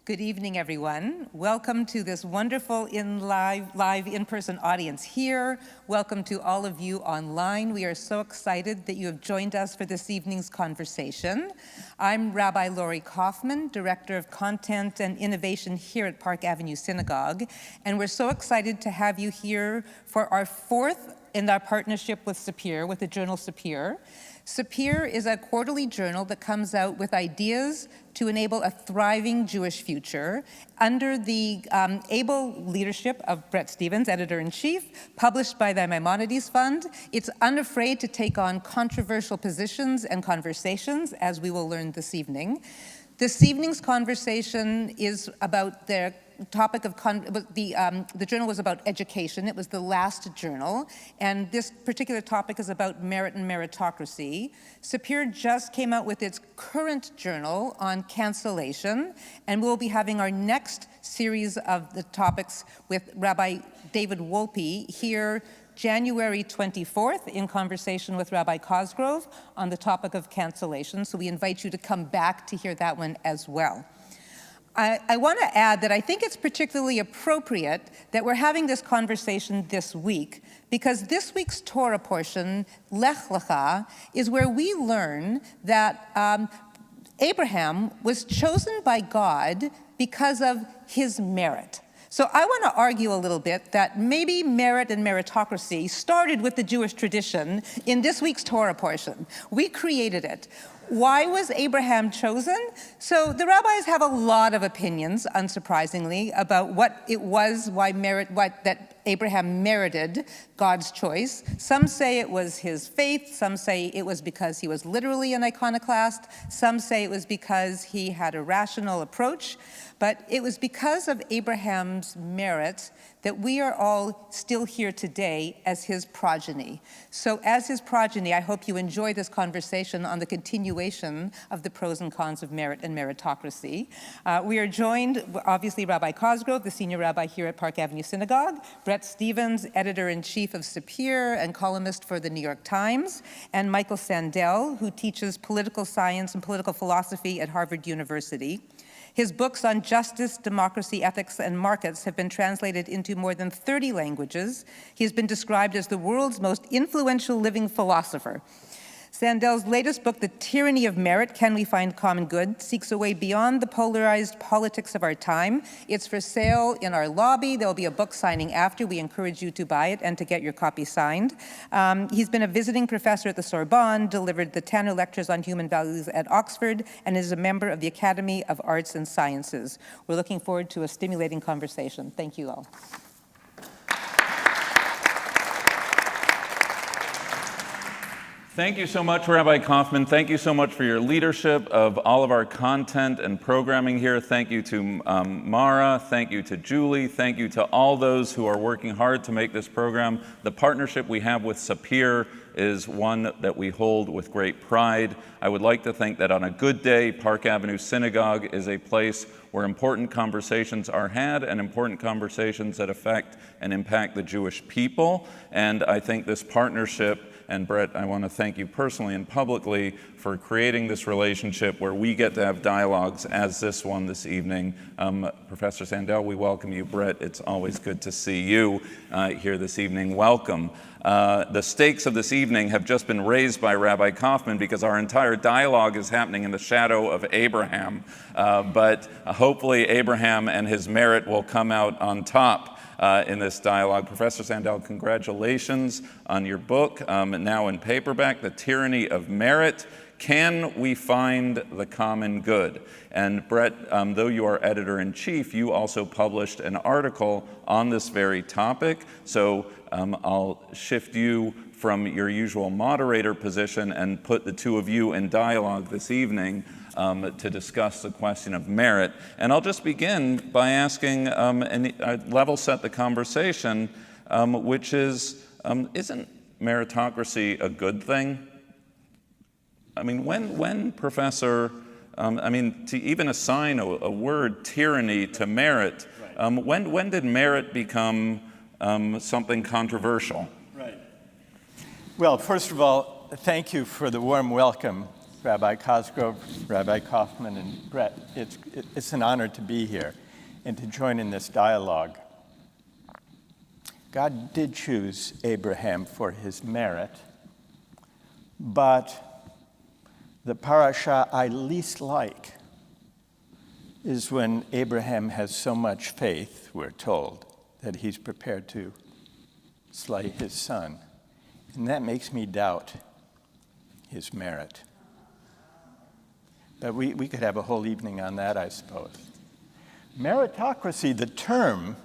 Good evening, everyone. Welcome to this wonderful live in-person audience here. Welcome to all of you online. We are so excited that you have joined us for this evening's conversation. I'm Rabbi Lori Kaufman, Director of Content and Innovation here at Park Avenue Synagogue, and we're so excited to have you here for our fourth in our partnership with Sapir, with the journal Sapir. Sapir is a quarterly journal that comes out with ideas to enable a thriving Jewish future under the able leadership of Bret Stephens, editor-in-chief, published by the Maimonides Fund. It's unafraid to take on controversial positions and conversations, as we will learn this evening. This evening's conversation is about the topic of, the journal was about education. It was the last journal, and this particular topic is about merit and meritocracy. Sapir just came out with its current journal on cancellation, and we'll be having our next series of the topics with Rabbi David Wolpe here January 24th in conversation with Rabbi Cosgrove on the topic of cancellation, so we invite you to come back to hear that one as well. I want to add that I think it's particularly appropriate that we're having this conversation this week because this week's Torah portion, Lech Lecha, is where we learn that Abraham was chosen by God because of his merit. So I want to argue a little bit that maybe merit and meritocracy started with the Jewish tradition in this week's Torah portion. We created it. Why was Abraham chosen? So the rabbis have a lot of opinions, unsurprisingly, about what it was, that Abraham merited God's choice. Some say it was his faith, some say it was because he was literally an iconoclast, some say it was because he had a rational approach, but it was because of Abraham's merit that we are all still here today as his progeny. So as his progeny, I hope you enjoy this conversation on the continuation of the pros and cons of merit and meritocracy. We are joined, obviously, Rabbi Cosgrove, the senior rabbi here at Park Avenue Synagogue, Bret Stephens, editor-in-chief of Sapir and columnist for the New York Times, and Michael Sandel, who teaches political science and political philosophy at Harvard University. His books on justice, democracy, ethics, and markets have been translated into more than 30 languages. He has been described as the world's most influential living philosopher. Sandel's latest book, The Tyranny of Merit, Can We Find Common Good?, seeks a way beyond the polarized politics of our time. It's for sale in our lobby. There'll be a book signing after. We encourage you to buy it and to get your copy signed. He's been a visiting professor at the Sorbonne, delivered the Tanner Lectures on Human Values at Oxford, and is a member of the Academy of Arts and Sciences. We're looking forward to a stimulating conversation. Thank you all. Thank you so much, Rabbi Kaufman. Thank you so much for your leadership of all of our content and programming here. Thank you to Mara. Thank you to Julie. Thank you to all those who are working hard to make this program. The partnership we have with Sapir is one that we hold with great pride. I would like to think that on a good day, Park Avenue Synagogue is a place where important conversations are had and important conversations that affect and impact the Jewish people. And I think this partnership, and Bret, I want to thank you personally and publicly for creating this relationship where we get to have dialogues as this one this evening. Professor Sandel, we welcome you. Bret, it's always good to see you here this evening. Welcome. The stakes of this evening have just been raised by Rabbi Kaufman because our entire dialogue is happening in the shadow of Abraham. But hopefully Abraham and his merit will come out on top in this dialogue. Professor Sandel, congratulations on your book, now in paperback, The Tyranny of Merit. Can we find the common good? And Bret, though you are editor-in-chief, you also published an article on this very topic. So I'll shift you from your usual moderator position and put the two of you in dialogue this evening to discuss the question of merit. And I'll just begin by asking, level set the conversation, which is, isn't meritocracy a good thing? I mean, when Professor, to even assign a word tyranny to merit, when did merit become something controversial? Right. Well, first of all, thank you for the warm welcome. Rabbi Cosgrove, Rabbi Kaufman, and Brett. It's an honor to be here and to join in this dialogue. God did choose Abraham for his merit, but the parasha I least like is when Abraham has so much faith, we're told, that he's prepared to slay his son. And that makes me doubt his merit. But we could have a whole evening on that, I suppose. Meritocracy, the term,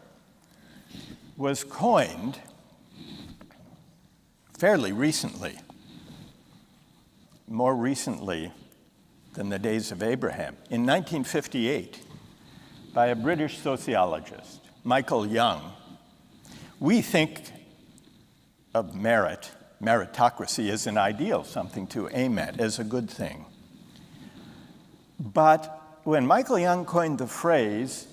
was coined fairly recently, more recently than the days of Abraham. In 1958, by a British sociologist, Michael Young. We think of meritocracy as an ideal, something to aim at, as a good thing. But when Michael Young coined the phrase,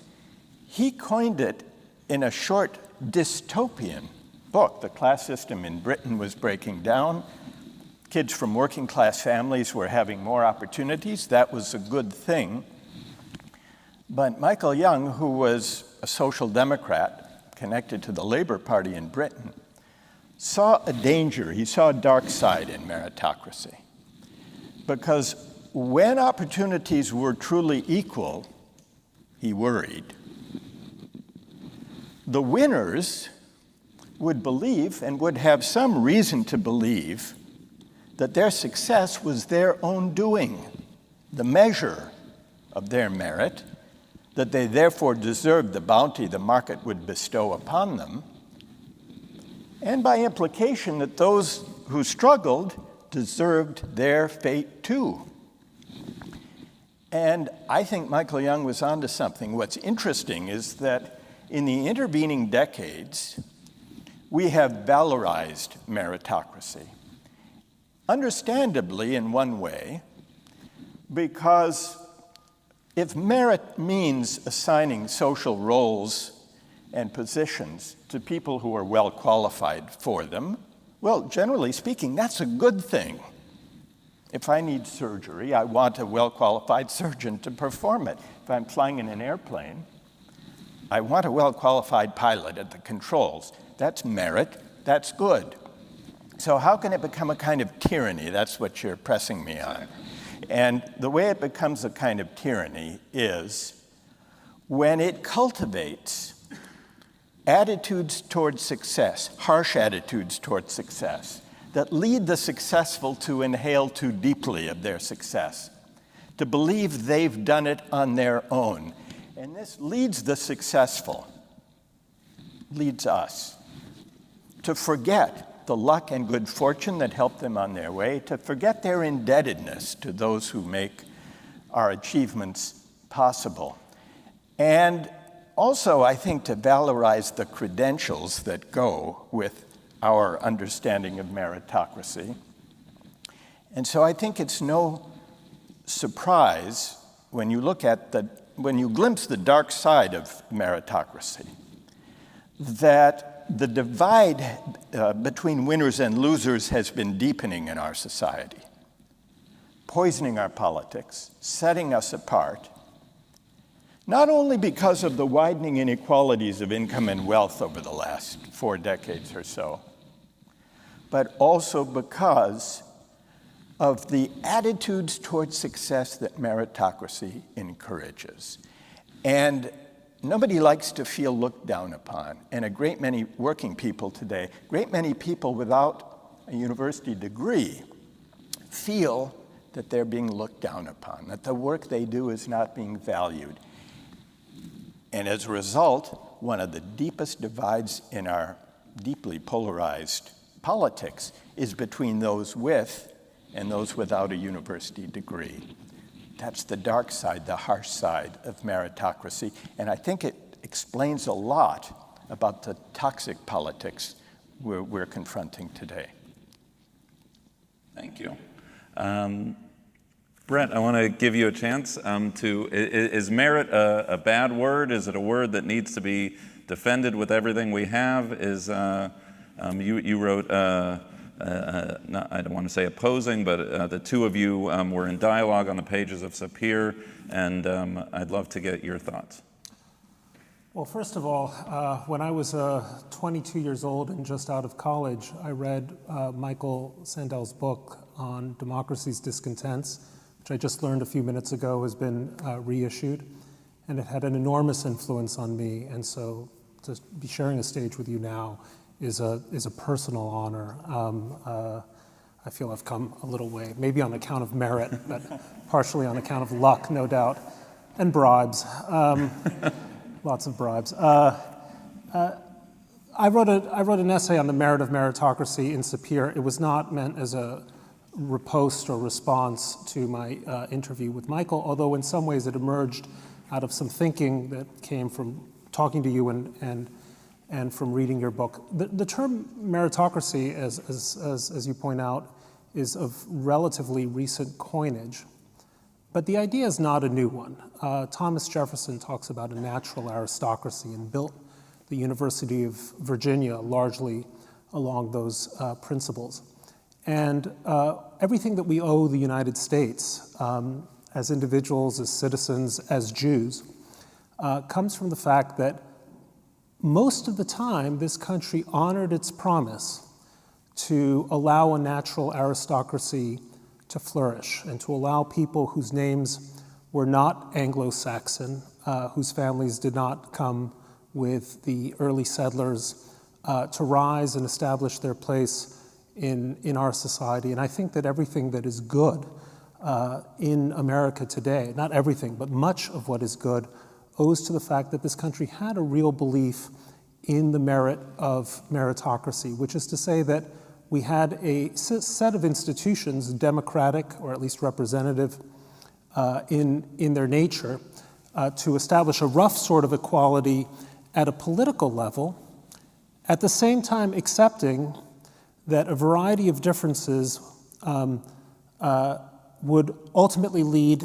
he coined it in a short dystopian book. The class system in Britain was breaking down. Kids from working class families were having more opportunities. That was a good thing. But Michael Young, who was a social democrat connected to the Labour Party in Britain, saw a danger. He saw a dark side in meritocracy. Because when opportunities were truly equal, he worried, the winners would believe and would have some reason to believe that their success was their own doing, the measure of their merit, that they therefore deserved the bounty the market would bestow upon them, and by implication that those who struggled deserved their fate too. And I think Michael Young was onto something. What's interesting is that in the intervening decades, we have valorized meritocracy. Understandably, in one way, because if merit means assigning social roles and positions to people who are well qualified for them, well, generally speaking, that's a good thing. If I need surgery, I want a well-qualified surgeon to perform it. If I'm flying in an airplane, I want a well-qualified pilot at the controls. That's merit, that's good. So how can it become a kind of tyranny? That's what you're pressing me on. And the way it becomes a kind of tyranny is when it cultivates attitudes towards success, harsh attitudes towards success, that lead the successful to inhale too deeply of their success, to believe they've done it on their own. And this leads the successful, leads us, to forget the luck and good fortune that helped them on their way, to forget their indebtedness to those who make our achievements possible. And also, I think, to valorize the credentials that go with our understanding of meritocracy. And so I think it's no surprise when you look at when you glimpse the dark side of meritocracy, that the divide between winners and losers has been deepening in our society, poisoning our politics, setting us apart, not only because of the widening inequalities of income and wealth over the last 4 decades or so, but also because of the attitudes towards success that meritocracy encourages. And nobody likes to feel looked down upon. And a great many working people today, great many people without a university degree, feel that they're being looked down upon, that the work they do is not being valued. And as a result, one of the deepest divides in our deeply polarized politics is between those with and those without a university degree. That's the dark side, the harsh side of meritocracy. And I think it explains a lot about the toxic politics we're confronting today. Thank you. Brett, I want to give you a chance is merit a bad word? Is it a word that needs to be defended with everything we have? You wrote I don't want to say opposing, but the two of you were in dialogue on the pages of Sapir, and I'd love to get your thoughts. Well, first of all, when I was 22 years old and just out of college, I read Michael Sandel's book on democracy's discontents, which I just learned a few minutes ago has been reissued, and it had an enormous influence on me. And so to be sharing a stage with you now is a personal honor. I feel I've come a little way, maybe on account of merit, but partially on account of luck, no doubt, and bribes. Lots of bribes. I wrote an essay on the merit of meritocracy in Sapir. It was not meant as a riposte or response to my interview with Michael, although in some ways it emerged out of some thinking that came from talking to you and from reading your book. The term meritocracy, as you point out, is of relatively recent coinage. But the idea is not a new one. Thomas Jefferson talks about a natural aristocracy and built the University of Virginia largely along those principles. And everything that we owe the United States as individuals, as citizens, as Jews, comes from the fact that most of the time this country honored its promise to allow a natural aristocracy to flourish and to allow people whose names were not Anglo-Saxon, whose families did not come with the early settlers, to rise and establish their place in our society. And I think that everything that is good in America today, not everything, but much of what is good, owes to the fact that this country had a real belief in the merit of meritocracy, which is to say that we had a set of institutions, democratic or at least representative in their nature, to establish a rough sort of equality at a political level, at the same time accepting that a variety of differences would ultimately lead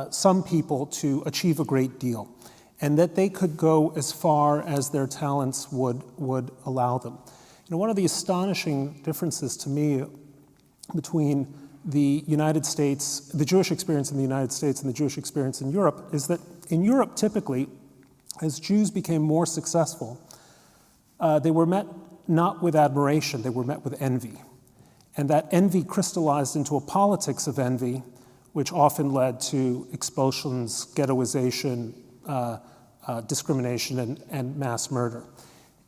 some people to achieve a great deal, and that they could go as far as their talents would allow them. You know, one of the astonishing differences to me between the United States, the Jewish experience in the United States and the Jewish experience in Europe is that in Europe, typically, as Jews became more successful, they were met not with admiration, they were met with envy. And that envy crystallized into a politics of envy, which often led to expulsions, ghettoization, discrimination, and mass murder.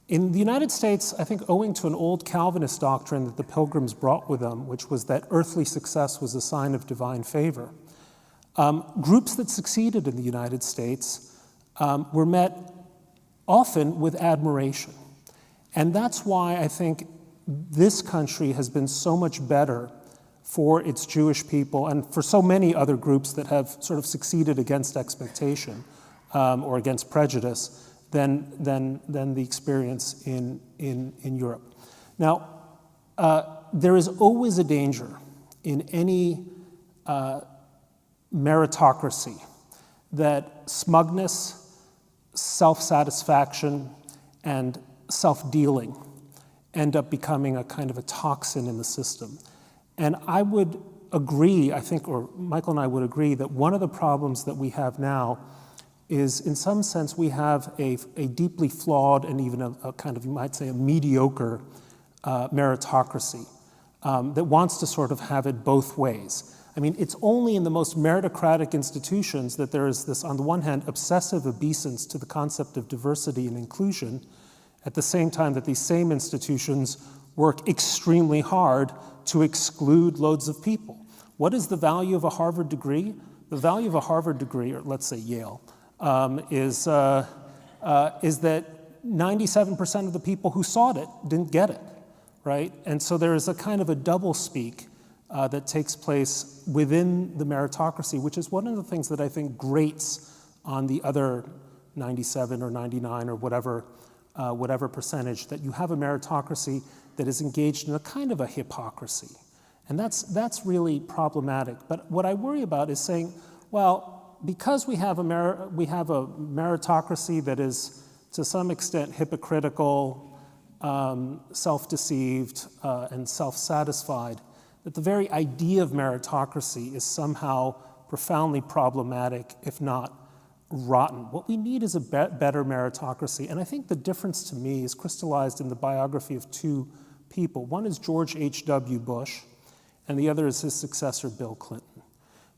In the United States, I think owing to an old Calvinist doctrine that the Pilgrims brought with them, which was that earthly success was a sign of divine favor, groups that succeeded in the United States were met often with admiration. And that's why I think this country has been so much better for its Jewish people and for so many other groups that have sort of succeeded against expectation or against prejudice than the experience in Europe. Now, there is always a danger in any meritocracy that smugness, self-satisfaction, and self-dealing end up becoming a kind of a toxin in the system. And I would agree, I think, or Michael and I would agree, that one of the problems that we have now is, in some sense, we have a deeply flawed and even a kind of, you might say, a mediocre meritocracy that wants to sort of have it both ways. I mean, it's only in the most meritocratic institutions that there is this, on the one hand, obsessive obeisance to the concept of diversity and inclusion, at the same time that these same institutions work extremely hard to exclude loads of people. What is the value of a Harvard degree? The value of a Harvard degree, or let's say Yale, is that 97% of the people who sought it didn't get it, right? And so there is a kind of a doublespeak that takes place within the meritocracy, which is one of the things that I think grates on the other 97 or 99 or whatever percentage, that you have a meritocracy that is engaged in a kind of a hypocrisy. And that's really problematic. But what I worry about is saying, well, because we have a meritocracy that is to some extent hypocritical, self-deceived, and self-satisfied, that the very idea of meritocracy is somehow profoundly problematic, if not rotten. What we need is a better meritocracy. And I think the difference to me is crystallized in the biography of two people. One is George H.W. Bush, and the other is his successor, Bill Clinton.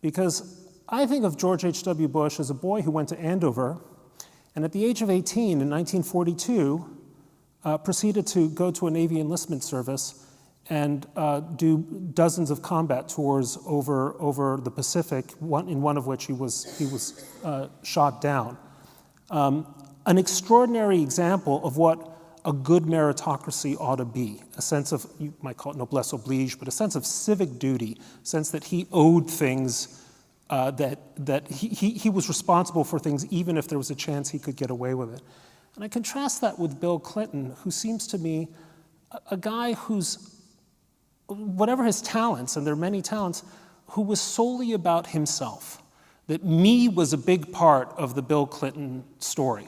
Because I think of George H.W. Bush as a boy who went to Andover, and at the age of 18 in 1942, proceeded to go to a Navy enlistment service and do dozens of combat tours over the Pacific, in one of which he was shot down. An extraordinary example of what a good meritocracy ought to be, a sense of, you might call it noblesse oblige, but a sense of civic duty, a sense that he owed things, that he was responsible for things even if there was a chance he could get away with it. And I contrast that with Bill Clinton, who seems to me a guy who's, whatever his talents, and there are many talents, who was solely about himself. That me was a big part of the Bill Clinton story.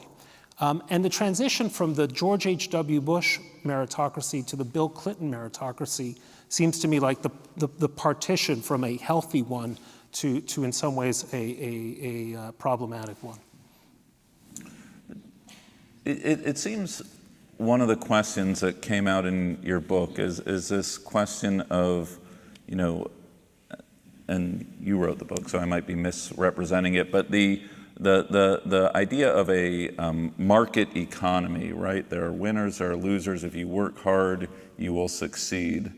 And the transition from the George H.W. Bush meritocracy to the Bill Clinton meritocracy seems to me like the partition from a healthy one to in some ways, a problematic one. It seems one of the questions that came out in your book is this question of, and you wrote the book, so I might be misrepresenting it, but the idea of a market economy, right? There are winners, there are losers. If you work hard, you will succeed,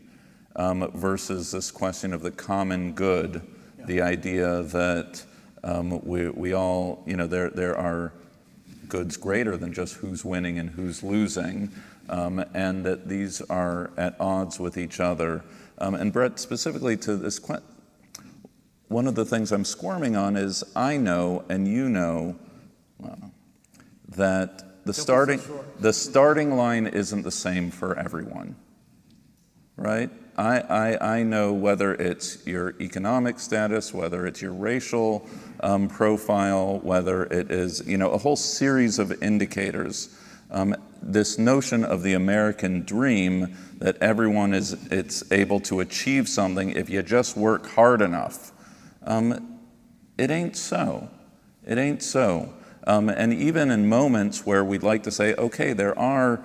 versus this question of the common good, the idea that we all, there are goods greater than just who's winning and who's losing, and that these are at odds with each other. And Brett, specifically to this question, one of the things I'm squirming on is I know and you know that the starting line isn't the same for everyone, right? I know whether it's your economic status, whether it's your racial profile, whether it is, a whole series of indicators. This notion of the American dream that everyone it's able to achieve something if you just work hard enough. It ain't so. It ain't so. And even in moments where we'd like to say, okay, there are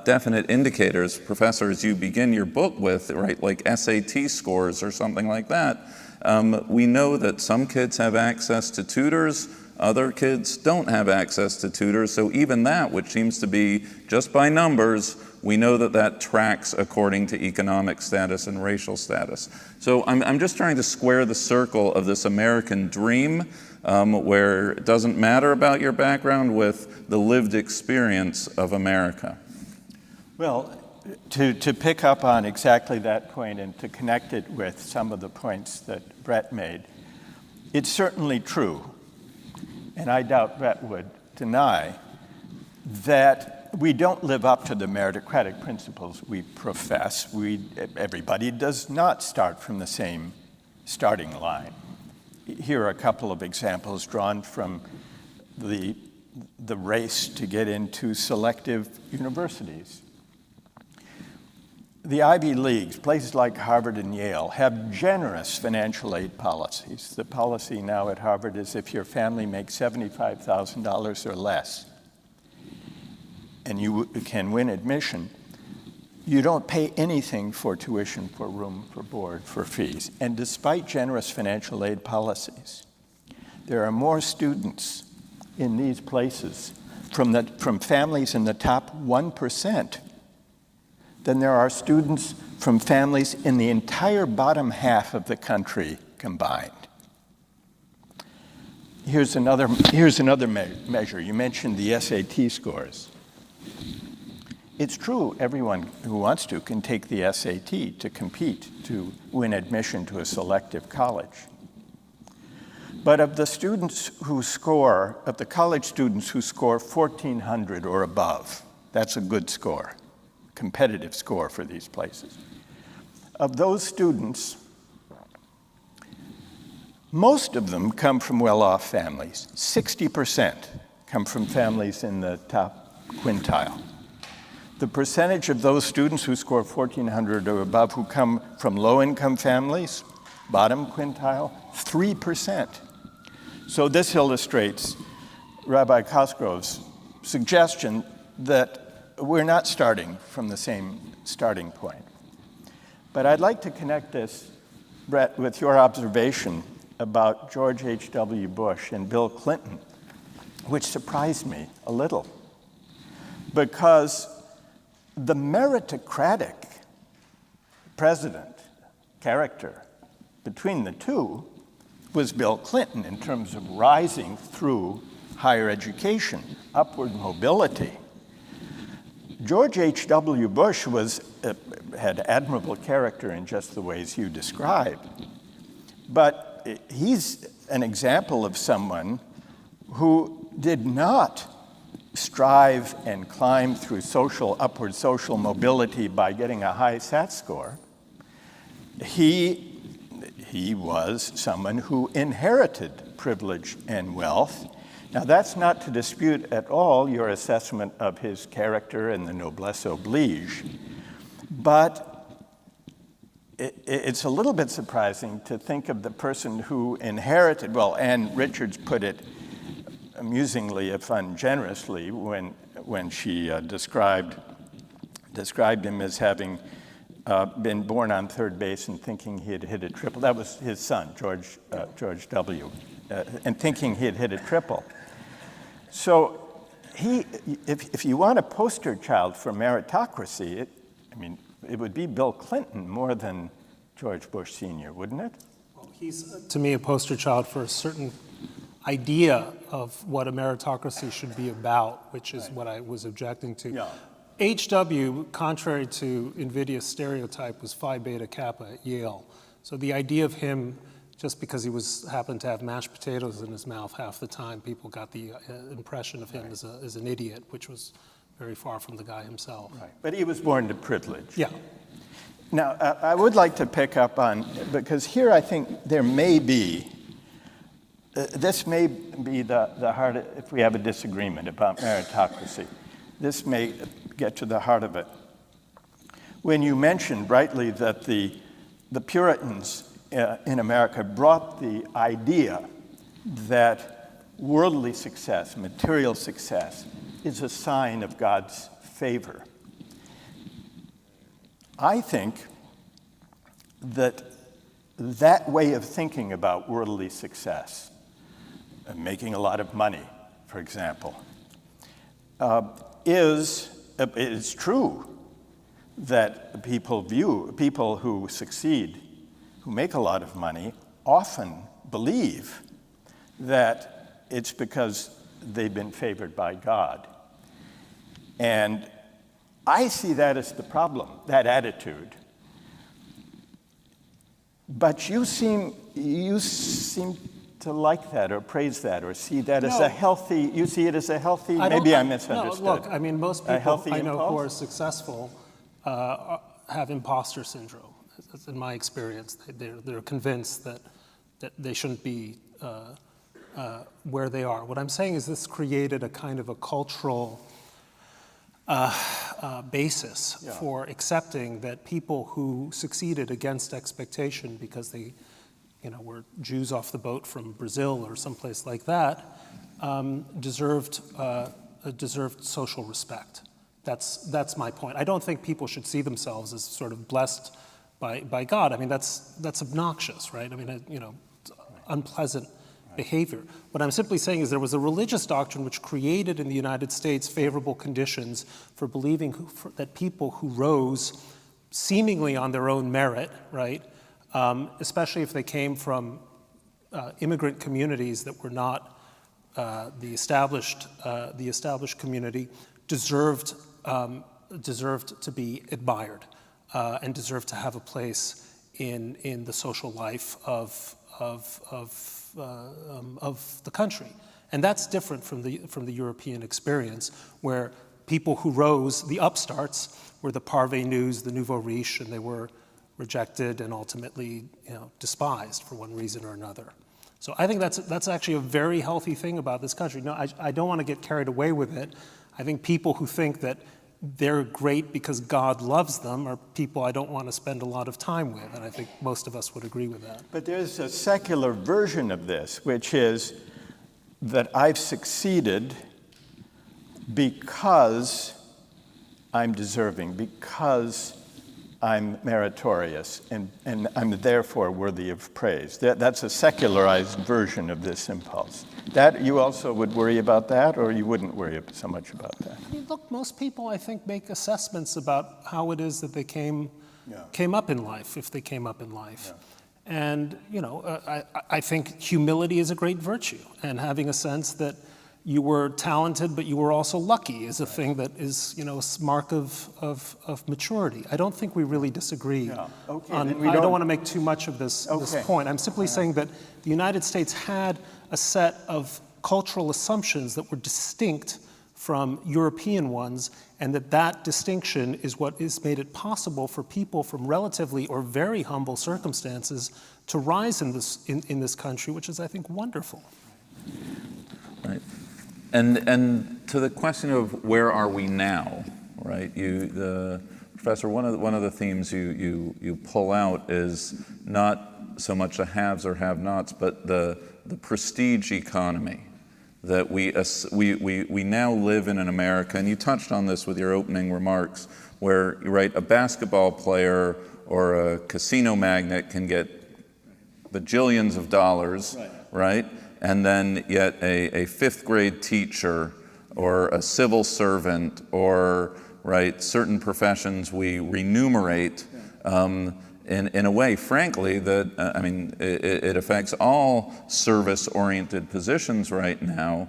definite indicators, Professor, as you begin your book with, right, like SAT scores or something like that, we know that some kids have access to tutors, other kids don't have access to tutors, so even that, which seems to be just by numbers, we know that tracks according to economic status and racial status. So I'm just trying to square the circle of this American dream, where it doesn't matter about your background, with the lived experience of America. Well, to pick up on exactly that point and to connect it with some of the points that Brett made, it's certainly true, and I doubt Brett would deny, that we don't live up to the meritocratic principles we profess. Everybody does not start from the same starting line. Here are a couple of examples drawn from the race to get into selective universities. The Ivy Leagues, places like Harvard and Yale, have generous financial aid policies. The policy now at Harvard is if your family makes $75,000 or less and you can win admission, you don't pay anything for tuition, for room, for board, for fees. And despite generous financial aid policies, there are more students in these places from families in the top 1% than there are students from families in the entire bottom half of the country combined. Here's another measure. You mentioned the SAT scores. It's true, everyone who wants to can take the SAT to compete to win admission to a selective college. But of the college students who score 1,400 or above, that's a good score, competitive score for these places. Of those students, most of them come from well-off families. 60% come from families in the top quintile. The percentage of those students who score 1,400 or above who come from low-income families, bottom quintile, 3%. So this illustrates Rabbi Cosgrove's suggestion that we're not starting from the same starting point. But I'd like to connect this, Brett, with your observation about George H.W. Bush and Bill Clinton, which surprised me a little, because the meritocratic president character between the two was Bill Clinton in terms of rising through higher education, upward mobility. George H.W. Bush had admirable character in just the ways you described, but he's an example of someone who did not strive and climb through upward social mobility by getting a high SAT score. He was someone who inherited privilege and wealth. Now, that's not to dispute at all your assessment of his character and the noblesse oblige, but it's a little bit surprising to think of the person who inherited, well, Ann Richards put it amusingly, if ungenerously, when she described him as having been born on third base and thinking he had hit a triple. That was his son, George W., and thinking he had hit a triple. So if you want a poster child for meritocracy, it would be Bill Clinton more than George Bush Sr., wouldn't it? Well, he's, to me, a poster child for a certain idea of what a meritocracy should be about, which is what I was objecting to. Yeah. H.W., contrary to invidious stereotype, was Phi Beta Kappa at Yale. So the idea of him, just because he happened to have mashed potatoes in his mouth half the time, people got the impression of him as an idiot, which was very far from the guy himself. Right. But he was born to privilege. Yeah. Now, I would like to pick up on, because here I think there may be, this may be the heart, if we have a disagreement about meritocracy, this may get to the heart of it. When you mentioned rightly that the Puritans in America brought the idea that worldly success, material success, is a sign of God's favor. I think that way of thinking about worldly success, making a lot of money, for example, it's true that people who succeed, who make a lot of money, often believe that it's because they've been favored by God. And I see that as the problem, that attitude. But you seem to like that or praise that or see that as a healthy, you see it as a healthy, maybe I misunderstood. No, look, I mean, most people I know impulse? who are successful have imposter syndrome. In my experience, they're convinced that they shouldn't be where they are. What I'm saying is this created a kind of a cultural basis for accepting that people who succeeded against expectation because they were Jews off the boat from Brazil or someplace like that, deserved social respect. That's my point. I don't think people should see themselves as sort of blessed by God. I mean, that's obnoxious, right? I mean, unpleasant behavior. What I'm simply saying is there was a religious doctrine which created in the United States favorable conditions for believing that people who rose seemingly on their own merit, right, especially if they came from immigrant communities that were not the established community, deserved to be admired and deserved to have a place in the social life of the country. And that's different from the European experience, where people who rose, the upstarts, were the parvenus, the nouveau riche, and they were rejected and ultimately despised for one reason or another. So I think that's actually a very healthy thing about this country. No, I don't want to get carried away with it. I think people who think that they're great because God loves them are people I don't want to spend a lot of time with, and I think most of us would agree with that. But there's a secular version of this, which is that I've succeeded because I'm deserving, because I'm meritorious, and I'm therefore worthy of praise. That's a secularized version of this impulse. That you also would worry about that, or you wouldn't worry so much about that? I mean, look, most people, I think, make assessments about how it is that they came up in life, if they came up in life. Yeah. And, I think humility is a great virtue, and having a sense that you were talented, but you were also lucky is a thing that is, a mark of maturity. I don't think we really disagree. Yeah. Okay, I don't want to make too much of this point. I'm simply saying that the United States had a set of cultural assumptions that were distinct from European ones, and that distinction is what has made it possible for people from relatively or very humble circumstances to rise in this country, which is, I think, wonderful. Right. And to the question of where are we now, right? Professor, one of the themes you pull out is not so much the haves or have-nots, but the prestige economy that we now live in America. And you touched on this with your opening remarks, where a basketball player or a casino magnate can get bajillions of dollars, right? And then yet a fifth grade teacher or a civil servant or certain professions we remunerate in a way, frankly, that it affects all service-oriented positions right now.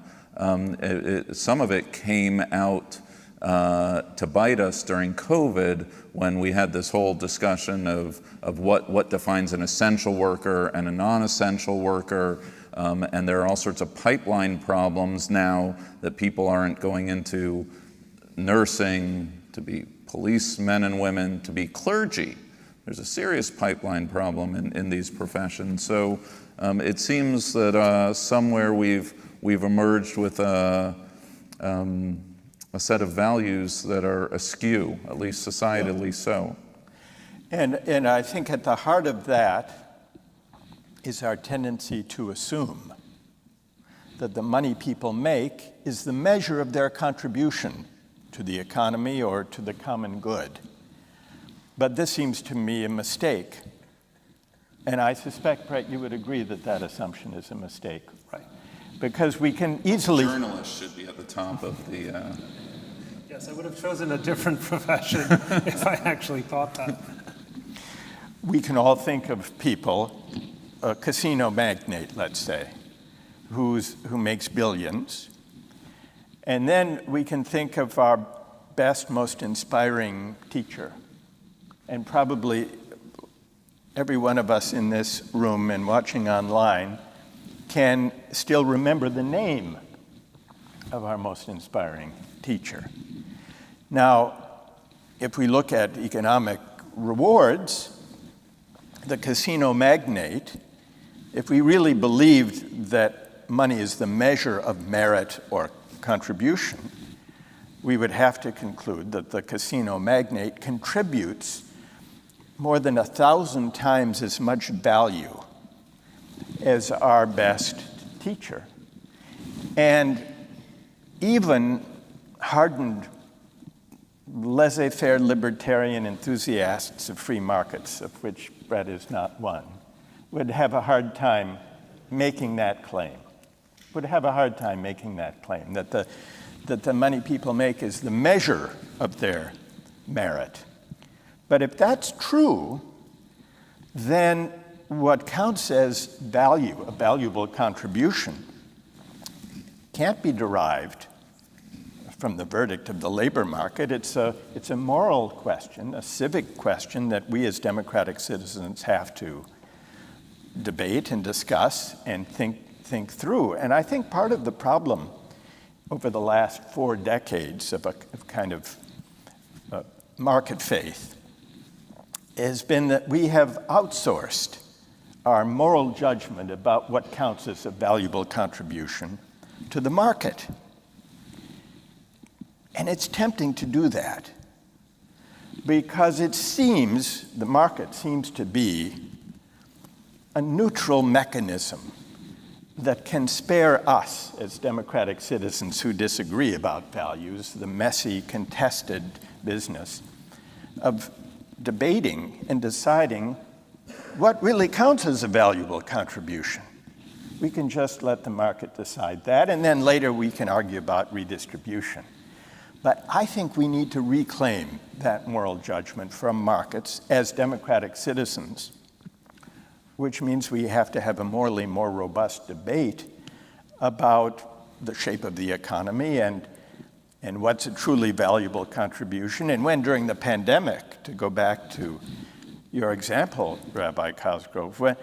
Some of it came out to bite us during COVID when we had this whole discussion of what defines an essential worker and a non-essential worker. And there are all sorts of pipeline problems now that people aren't going into nursing, to be policemen and women, to be clergy. There's a serious pipeline problem in these professions. So it seems that somewhere we've emerged with a set of values that are askew, at least societally so. And I think at the heart of that is our tendency to assume that the money people make is the measure of their contribution to the economy or to the common good. But this seems to me a mistake. And I suspect, Brett, you would agree that that assumption is a mistake. Right. Because we can easily... Journalists should be at the top of the... Yes, I would have chosen a different profession if I actually thought that. We can all think of people, a casino magnate, let's say, who makes billions. And then we can think of our best, most inspiring teacher. And probably every one of us in this room and watching online can still remember the name of our most inspiring teacher. Now, if we look at economic rewards, the casino magnate, if we really believed that money is the measure of merit or contribution, we would have to conclude that the casino magnate contributes more than 1,000 times as much value as our best teacher. And even hardened laissez-faire libertarian enthusiasts of free markets, of which Brett is not one, would have a hard time making that claim. That the money people make is the measure of their merit. But if that's true, then what counts as value, a valuable contribution, can't be derived from the verdict of the labor market. It's a moral question, a civic question that we as democratic citizens have to debate and discuss and think through. And I think part of the problem over the last 4 decades of kind of market faith has been that we have outsourced our moral judgment about what counts as a valuable contribution to the market. And it's tempting to do that because it seems, the market seems to be a neutral mechanism that can spare us as democratic citizens who disagree about values the messy, contested business of debating and deciding what really counts as a valuable contribution. We can just let the market decide that, and then later we can argue about redistribution. But I think we need to reclaim that moral judgment from markets as democratic citizens, which means we have to have a morally more robust debate about the shape of the economy and what's a truly valuable contribution. And when during the pandemic, to go back to your example, Rabbi Cosgrove, when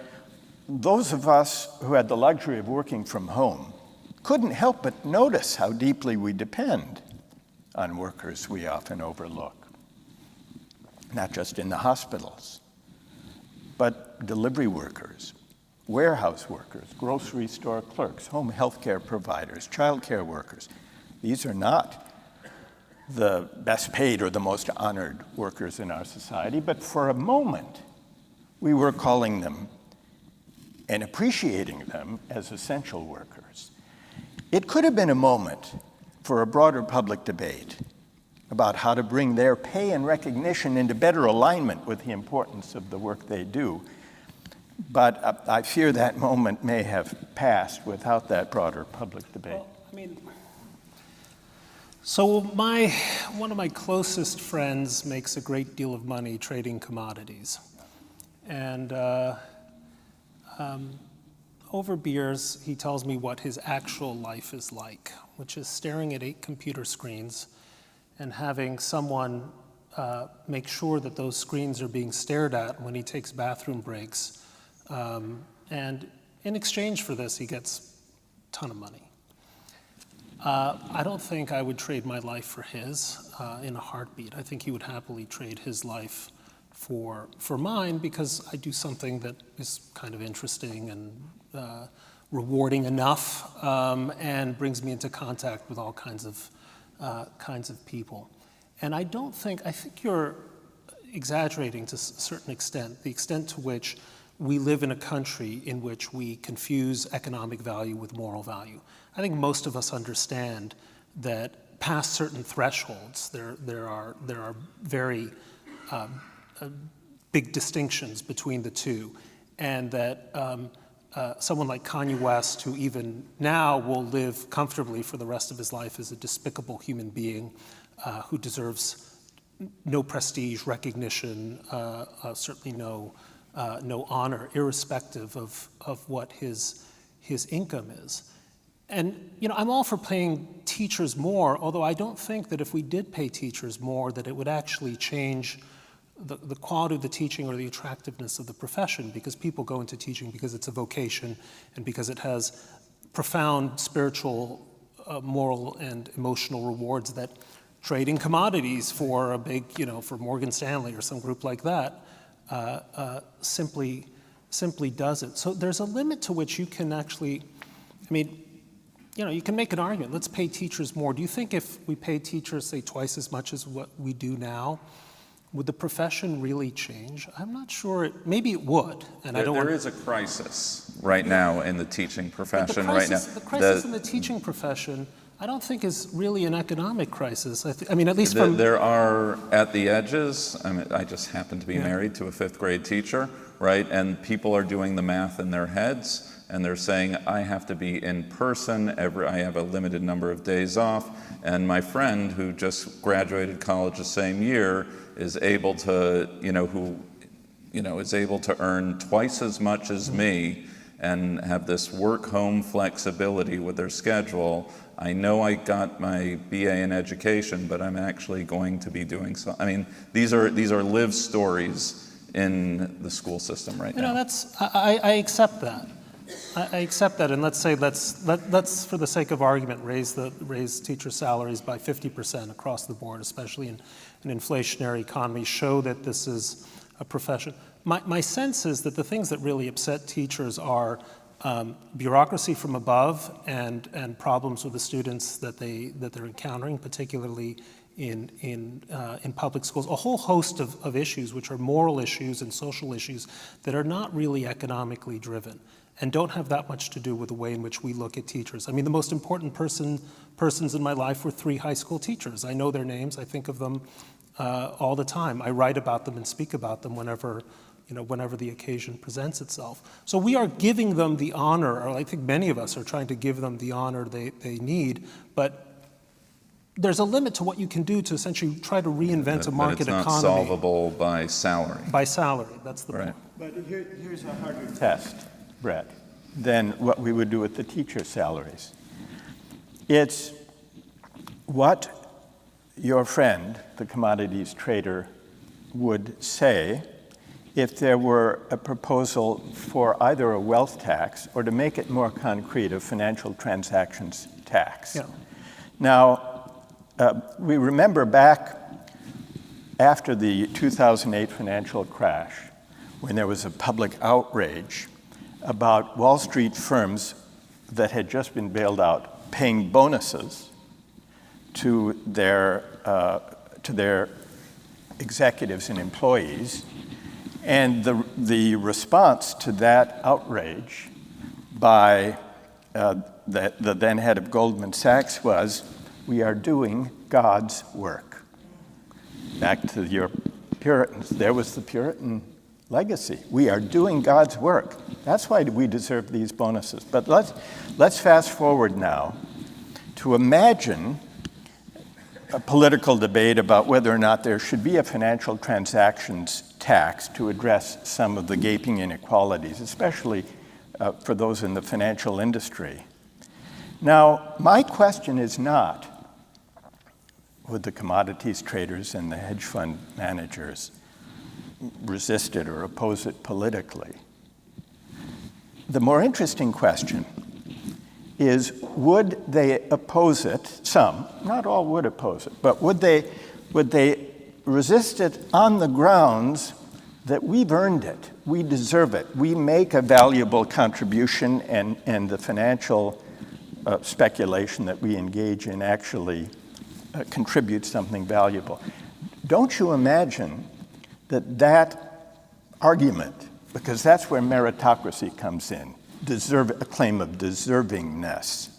those of us who had the luxury of working from home couldn't help but notice how deeply we depend on workers we often overlook, not just in the hospitals, but delivery workers, warehouse workers, grocery store clerks, home health care providers, child care workers. These are not the best paid or the most honored workers in our society, but for a moment, we were calling them and appreciating them as essential workers. It could have been a moment for a broader public debate about how to bring their pay and recognition into better alignment with the importance of the work they do. But I fear that moment may have passed without that broader public debate. Well, I mean, so one of my closest friends makes a great deal of money trading commodities. And over beers, he tells me what his actual life is like, which is staring at 8 computer screens and having someone make sure that those screens are being stared at when he takes bathroom breaks. And in exchange for this, he gets a ton of money. I don't think I would trade my life for his in a heartbeat. I think he would happily trade his life for mine because I do something that is kind of interesting and rewarding enough and brings me into contact with all kinds of people. And I think you're exaggerating to a certain extent, the extent to which we live in a country in which we confuse economic value with moral value. I think most of us understand that past certain thresholds, there are very big distinctions between the two, and that someone like Kanye West, who even now will live comfortably for the rest of his life as a despicable human being who deserves no prestige, recognition, certainly no honor, irrespective of what his income is. And I'm all for paying teachers more, although I don't think that if we did pay teachers more, that it would actually change the quality of the teaching or the attractiveness of the profession, because people go into teaching because it's a vocation and because it has profound spiritual, moral, and emotional rewards that trading commodities for a big, for Morgan Stanley or some group like that simply doesn't. So there's a limit to which you can actually, you can make an argument. Let's pay teachers more. Do you think if we paid teachers, say, twice as much as what we do now, would the profession really change? I'm not sure. Maybe it would. And there is a crisis right now in the teaching profession. The crisis in the teaching profession, I don't think is really an economic crisis. At least from... There are at the edges. I just happen to be married to a 5th grade teacher, right? And people are doing the math in their heads, and they're saying, I have to be in person. I have a limited number of days off. And my friend who just graduated college the same year is able to, is able to earn twice as much as me and have this work-home flexibility with their schedule. I know I got my BA in education, but I'm actually going to be doing so. These are lived stories in the school system right now. I accept that. I accept that, and let's for the sake of argument, raise teacher salaries by 50% across the board, especially in an inflationary economy, show that this is a profession. My sense is that the things that really upset teachers are bureaucracy from above and problems with the students that they're encountering, particularly in public schools, a whole host of issues which are moral issues and social issues that are not really economically driven and don't have that much to do with the way in which we look at teachers. I mean, the most important persons in my life were 3 high school teachers. I know their names, I think of them all the time. I write about them and speak about them whenever the occasion presents itself. So we are giving them the honor, or I think many of us are trying to give them the honor they need, but there's a limit to what you can do to essentially try to reinvent a market economy. But it's not solvable by salary. By salary, that's the point. But here's a harder test, Brett, than what we would do with the teacher salaries. It's what your friend, the commodities trader, would say if there were a proposal for either a wealth tax or, to make it more concrete, a financial transactions tax. Yeah. Now, we remember back after the 2008 financial crash, when there was a public outrage about Wall Street firms that had just been bailed out paying bonuses to their executives and employees. And the response to that outrage by the then head of Goldman Sachs was, "We are doing God's work." Back to your Puritans, there was the Puritan legacy. We are doing God's work. That's why we deserve these bonuses. But let's fast forward now to imagine a political debate about whether or not there should be a financial transactions tax to address some of the gaping inequalities, especially for those in the financial industry. Now, my question is not, would the commodities traders and the hedge fund managers resist it or oppose it politically? The more interesting question is, would they oppose it? Some, not all would oppose it, but would they resist it on the grounds that we've earned it, we deserve it, we make a valuable contribution, and the financial speculation that we engage in actually contributes something valuable? Don't you imagine that argument, because that's where meritocracy comes in, a claim of deservingness.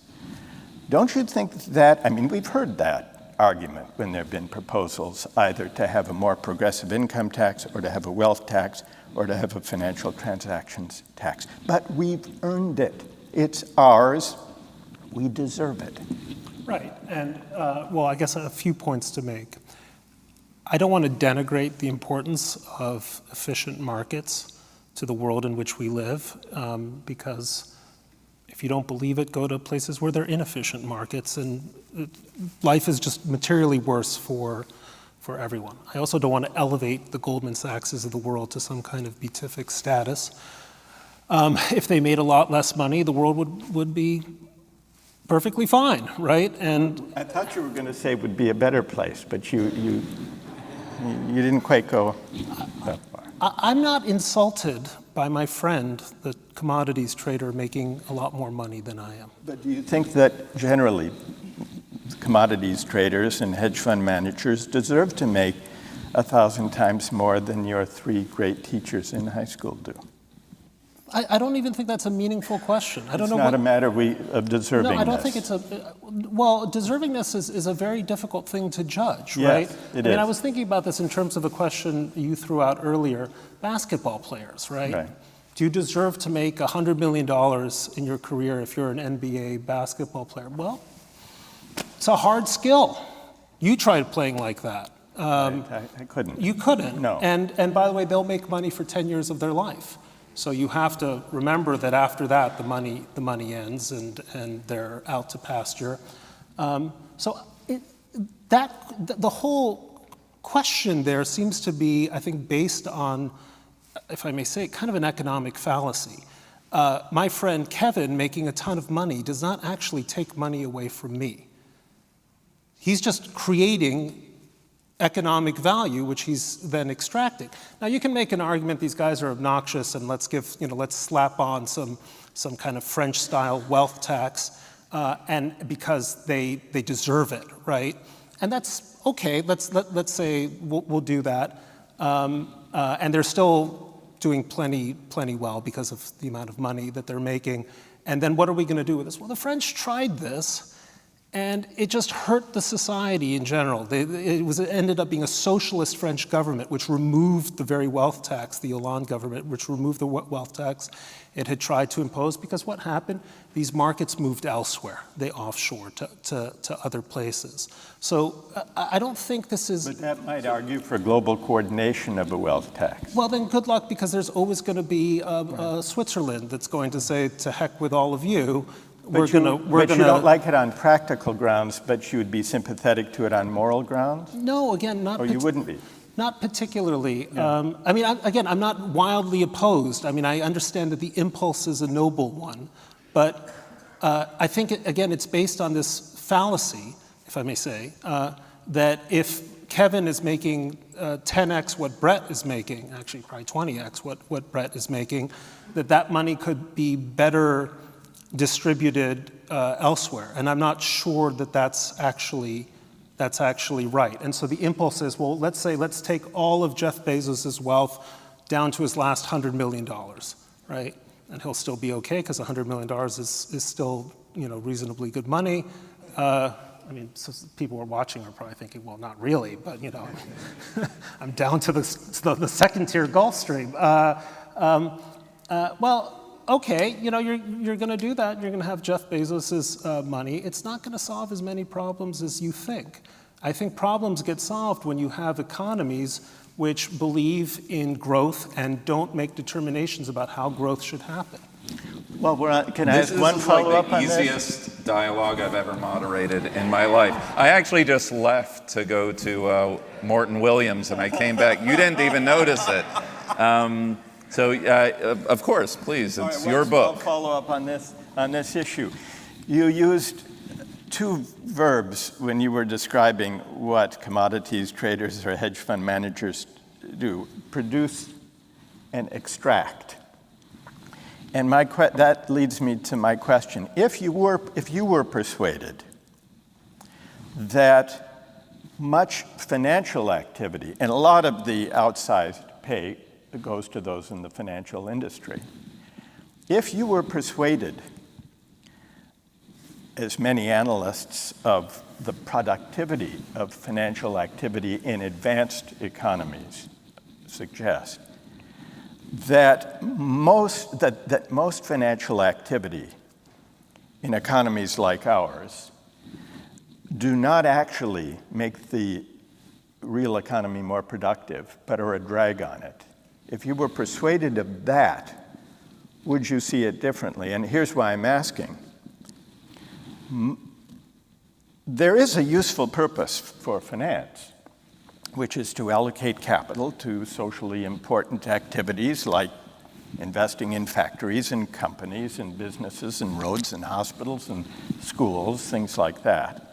Don't you think that, I mean, we've heard that argument when there have been proposals either to have a more progressive income tax or to have a wealth tax or to have a financial transactions tax. But we've earned it. It's ours. We deserve it. Right, and well, I guess a few points to make. I don't want to denigrate the importance of efficient markets to the world in which we live, because if you don't believe it, go to places where there are inefficient markets, and life is just materially worse for everyone. I also don't want to elevate the Goldman Sachses of the world to some kind of beatific status. If they made a lot less money, the world would be perfectly fine, right? And I thought you were going to say it would be a better place, but you didn't quite go that far. I'm not insulted by my friend, the commodities trader, making a lot more money than I am. But do you think that generally commodities traders and hedge fund managers deserve to make 1,000 times more than your 3 great teachers in high school do? I don't even think that's a meaningful question. I don't it's know. It's not what, a matter of deservingness. No, I don't think it's well, deservingness is a very difficult thing to judge, yes, right? It I mean, is. I was thinking about this in terms of a question you threw out earlier, basketball players, right? Do you deserve to make $100 million in your career if you're an NBA basketball player? Well, it's a hard skill. You tried playing like that. I couldn't. You couldn't. No. And by the way, they'll make money for 10 years of their life. So you have to remember that after that, the money ends and they're out to pasture. The whole question there seems to be, I think, based on, if I may say, kind of an economic fallacy. My friend Kevin making a ton of money does not actually take money away from me. He's just creating economic value, which he's then extracting. Now, you can make an argument these guys are obnoxious and let's slap on some some kind of French-style wealth tax, and because they deserve it, right? And that's okay. Let's say we'll do that, and they're still doing plenty well because of the amount of money that they're making. And then what are we going to do with this? Well, the French tried this, and it just hurt the society in general. It ended up being a socialist French government which removed the very wealth tax, the Hollande government, which removed the wealth tax it had tried to impose, because what happened? These markets moved elsewhere. They offshore to other places. So I don't think this is... But that might argue for global coordination of a wealth tax. Well, then good luck, because there's always going to be Switzerland that's going to say, to heck with all of you. But you don't like it on practical grounds, but you would be sympathetic to it on moral grounds? No, again, not... Or you wouldn't be? Not particularly. Yeah. I mean, again, I'm not wildly opposed. I mean, I understand that the impulse is a noble one, but I think, again, it's based on this fallacy, if I may say, that if Kevin is making 10x what Brett is making, actually probably 20x what Brett is making, that money could be better distributed elsewhere. And I'm not sure that that's actually right. And so the impulse is, well, let's take all of Jeff Bezos' wealth down to his last $100 million, right? And he'll still be okay, because $100 million is still, reasonably good money. I mean, so people who are watching are probably thinking, well, not really, but I'm down to the second tier Gulfstream. Well, okay, you're going to do that. You're going to have Jeff Bezos' money. It's not going to solve as many problems as you think. I think problems get solved when you have economies which believe in growth and don't make determinations about how growth should happen. Well, can I ask one follow-up on this? This is like the easiest dialogue I've ever moderated in my life. I actually just left to go to Morton Williams, and I came back. You didn't even notice it. So, of course, please, it's your book. I'll follow up on this issue. You used two verbs when you were describing what commodities traders or hedge fund managers do: produce and extract. And that leads me to my question. If you were persuaded that much financial activity, and a lot of the outsized pay goes to those in the financial industry. If you were persuaded, as many analysts, of the productivity of financial activity in advanced economies suggest, that most financial activity in economies like ours do not actually make the real economy more productive, but are a drag on it. If you were persuaded of that, would you see it differently? And here's why I'm asking. There is a useful purpose for finance, which is to allocate capital to socially important activities like investing in factories and companies and businesses and roads and hospitals and schools, things like that.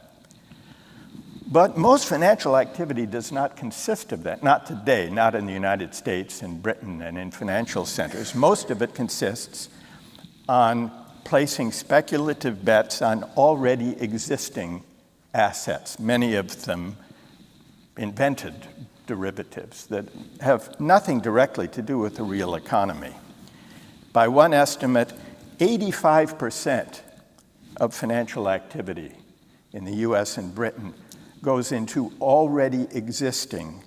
But most financial activity does not consist of that. Not today, not in the United States, in Britain, and in financial centers. Most of it consists on placing speculative bets on already existing assets, many of them invented derivatives that have nothing directly to do with the real economy. By one estimate, 85% of financial activity in the US and Britain goes into already existing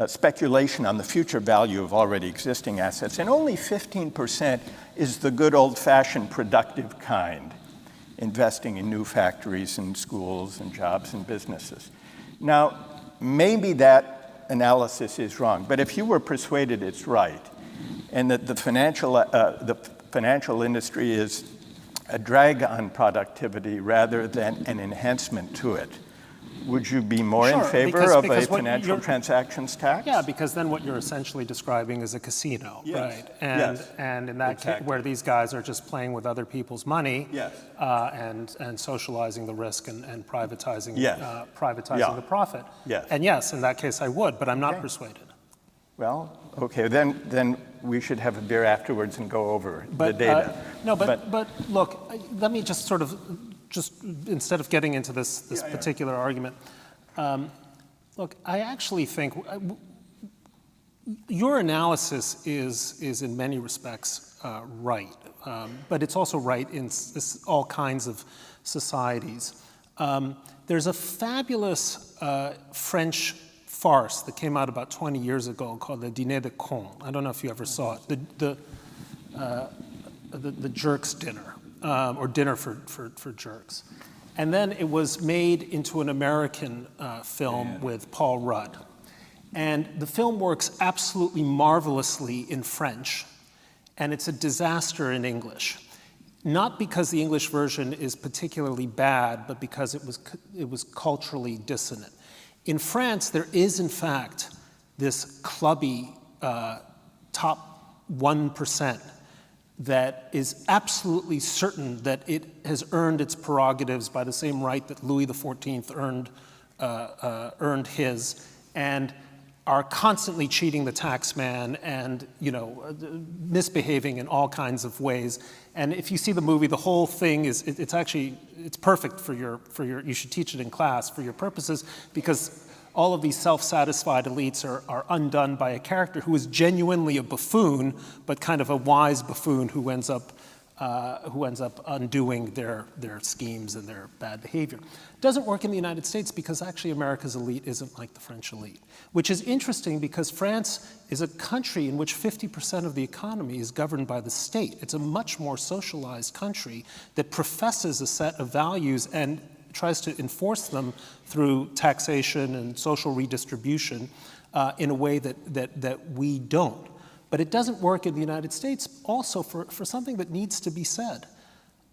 speculation on the future value of already existing assets, and only 15% is the good old-fashioned productive kind, investing in new factories and schools and jobs and businesses. Now, maybe that analysis is wrong, but if you were persuaded it's right, and that the financial industry is a drag on productivity rather than an enhancement to it, would you be more in favor of a financial transactions tax? Yeah, because then what you're essentially describing is a casino, yes. right? And in that case, where these guys are just playing with other people's money, yes. And socializing the risk and privatizing, yes. The profit. Yes. And yes, in that case I would, but I'm not persuaded. Well, okay, then we should have a beer afterwards and go over the data. But look, let me just sort of, instead of getting into this particular argument, look, I actually think your analysis is in many respects right, but it's also right in all kinds of societies. There's a fabulous French farce that came out about 20 years ago called the Dîner de Cons. I don't know if you ever saw it. The jerks dinner, or dinner for jerks. And then it was made into an American film with Paul Rudd. And the film works absolutely marvelously in French, and it's a disaster in English. Not because the English version is particularly bad, but because it was culturally dissonant. In France, there is, in fact, this clubby top 1% that is absolutely certain that it has earned its prerogatives by the same right that Louis XIV earned his, and are constantly cheating the tax man and misbehaving in all kinds of ways. And if you see the movie, the whole thing is it's perfect for your you should teach it in class for your purposes, because all of these self-satisfied elites are undone by a character who is genuinely a buffoon, but kind of a wise buffoon who ends up undoing their schemes and their bad behavior. It doesn't work in the United States because actually America's elite isn't like the French elite, which is interesting because France is a country in which 50% of the economy is governed by the state. It's a much more socialized country that professes a set of values and tries to enforce them through taxation and social redistribution in a way that we don't. But it doesn't work in the United States also for something that needs to be said.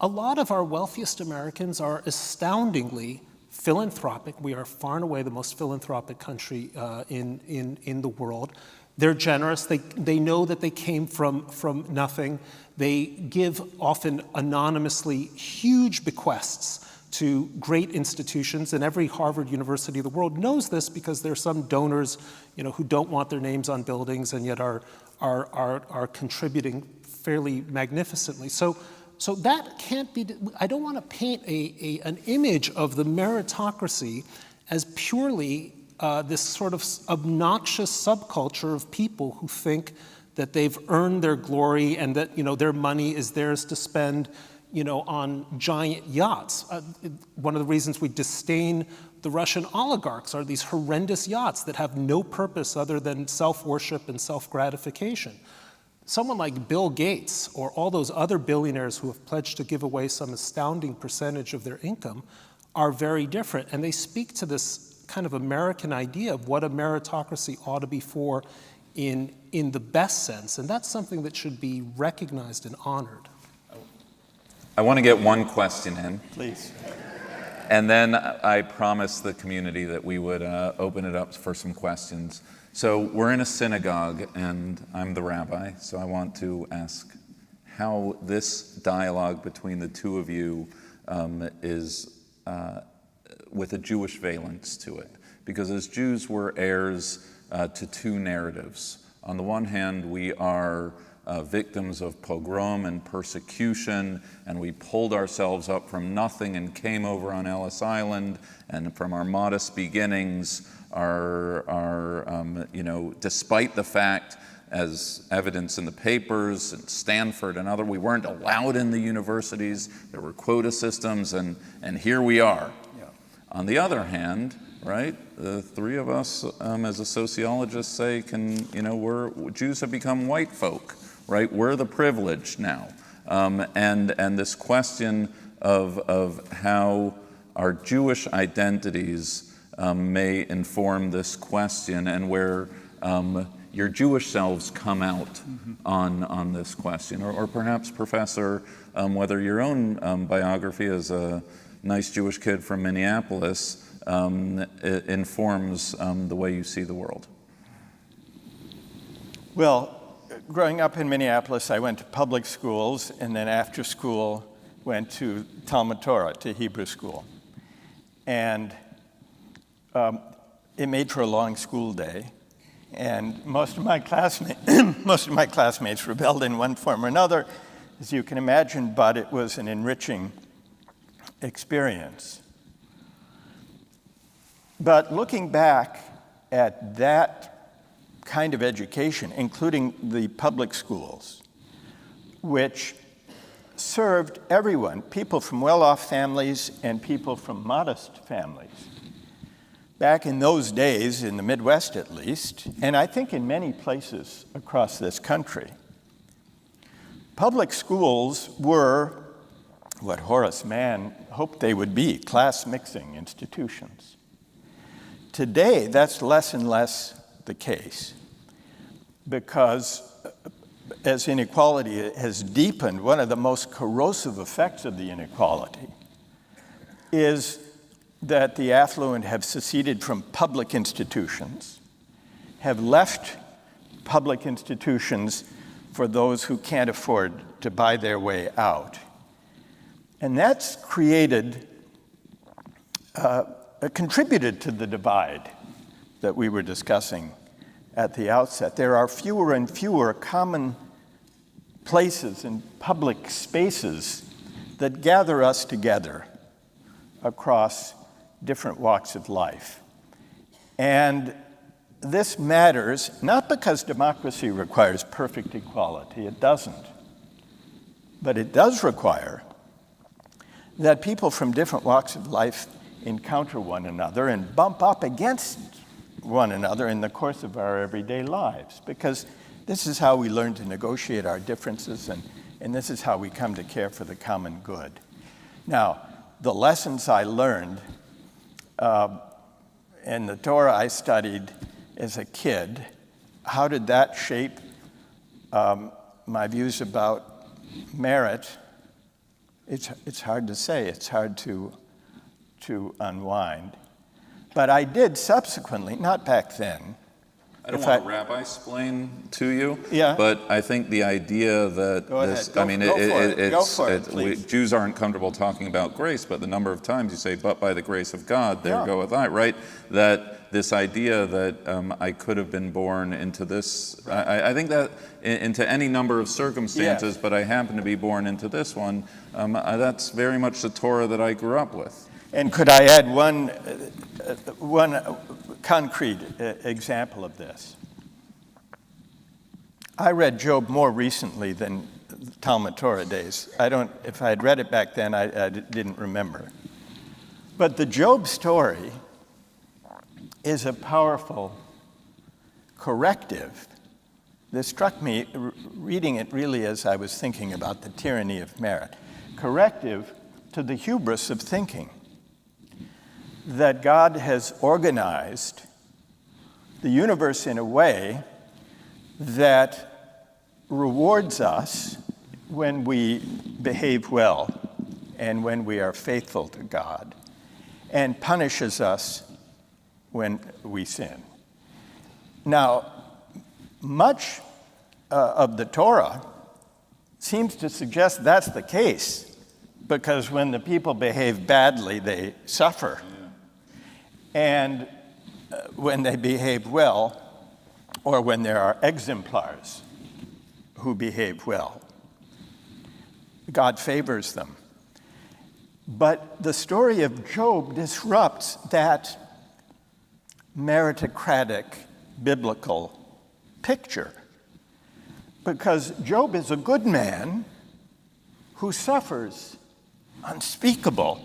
A lot of our wealthiest Americans are astoundingly philanthropic. We are far and away the most philanthropic country in the world. They're generous. They know that they came from nothing. They give often anonymously huge bequests to great institutions, and every Harvard University of the world knows this because there are some donors, who don't want their names on buildings and yet are contributing fairly magnificently. So that can't be. I don't want to paint an image of the meritocracy as purely this sort of obnoxious subculture of people who think that they've earned their glory and that their money is theirs to spend on giant yachts. One of the reasons we disdain the Russian oligarchs are these horrendous yachts that have no purpose other than self-worship and self-gratification. Someone like Bill Gates or all those other billionaires who have pledged to give away some astounding percentage of their income are very different, and they speak to this kind of American idea of what a meritocracy ought to be for in the best sense, and that's something that should be recognized and honored. I want to get one question in. Please. And then I promised the community that we would open it up for some questions. So we're in a synagogue, and I'm the rabbi, so I want to ask how this dialogue between the two of you is with a Jewish valence to it. Because as Jews, we're heirs to two narratives. On the one hand, we are victims of pogrom and persecution, and we pulled ourselves up from nothing and came over on Ellis Island, and from our modest beginnings, despite the fact, as evidence in the papers, and Stanford and other, we weren't allowed in the universities, there were quota systems, and here we are. Yeah. On the other hand, right, the three of us, as a sociologist say, Jews have become white folk. Right, we're the privileged now, and this question of how our Jewish identities may inform this question, and where your Jewish selves come out on this question, or perhaps, Professor, whether your own biography as a nice Jewish kid from Minneapolis informs the way you see the world. Well, growing up in Minneapolis, I went to public schools, and then after school went to Talmud Torah, to Hebrew school. And it made for a long school day. And most of my classmates rebelled in one form or another, as you can imagine, but it was an enriching experience. But looking back at that kind of education, including the public schools, which served everyone, people from well-off families and people from modest families. Back in those days, in the Midwest at least, and I think in many places across this country, public schools were what Horace Mann hoped they would be, class-mixing institutions. Today, that's less and less the case, because as inequality has deepened, one of the most corrosive effects of the inequality is that the affluent have seceded from public institutions, have left public institutions for those who can't afford to buy their way out. And that's contributed to the divide that we were discussing at the outset. There are fewer and fewer common places and public spaces that gather us together across different walks of life. And this matters not because democracy requires perfect equality, it doesn't. But it does require that people from different walks of life encounter one another and bump up against one another in the course of our everyday lives, because this is how we learn to negotiate our differences, and this is how we come to care for the common good. Now, the lessons I learned in the Torah I studied as a kid, how did that shape my views about merit? It's hard to say. It's hard to unwind. But I did subsequently, not back then. I don't want to rabbi-splain to you, yeah. But I think the idea that Jews aren't comfortable talking about grace, but the number of times you say, but by the grace of God, there goeth I, right? That this idea that I could have been born into this, I think that into any number of circumstances, but I happen to be born into this one, that's very much the Torah that I grew up with. And could I add one concrete example of this? I read Job more recently than Talmud Torah days. If I had read it back then, I didn't remember. But the Job story is a powerful corrective. This struck me, reading it really as I was thinking about the tyranny of merit. Corrective to the hubris of thinking that God has organized the universe in a way that rewards us when we behave well and when we are faithful to God, and punishes us when we sin. Now, much of the Torah seems to suggest that's the case, because when the people behave badly, they suffer. And when they behave well, or when there are exemplars who behave well, God favors them. But the story of Job disrupts that meritocratic biblical picture, because Job is a good man who suffers unspeakable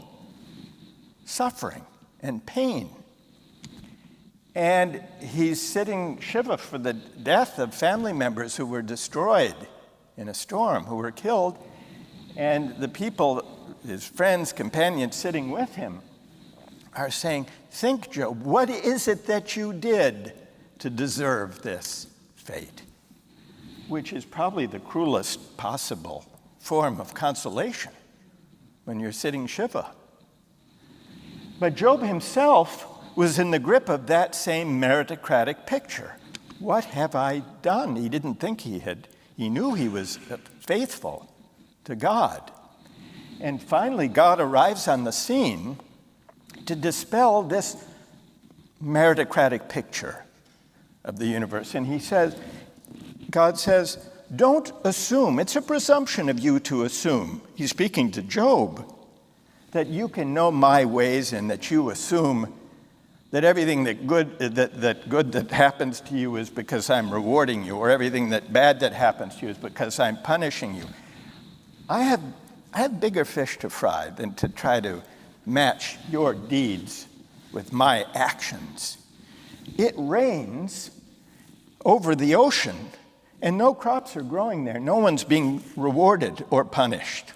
suffering and pain. And he's sitting Shiva for the death of family members who were destroyed in a storm, who were killed. And the people, his friends, companions sitting with him, are saying, think, Job, what is it that you did to deserve this fate? Which is probably the cruelest possible form of consolation when you're sitting Shiva. But Job himself was in the grip of that same meritocratic picture. What have I done? He didn't think he had. He knew he was faithful to God. And finally, God arrives on the scene to dispel this meritocratic picture of the universe. And he says, God says, don't assume. It's a presumption of you to assume. He's speaking to Job, that you can know my ways and that you assume that everything that good that happens to you is because I'm rewarding you, or everything that bad that happens to you is because I'm punishing you. I have bigger fish to fry than to try to match your deeds with my actions. It rains over the ocean, and no crops are growing there. No one's being rewarded or punished.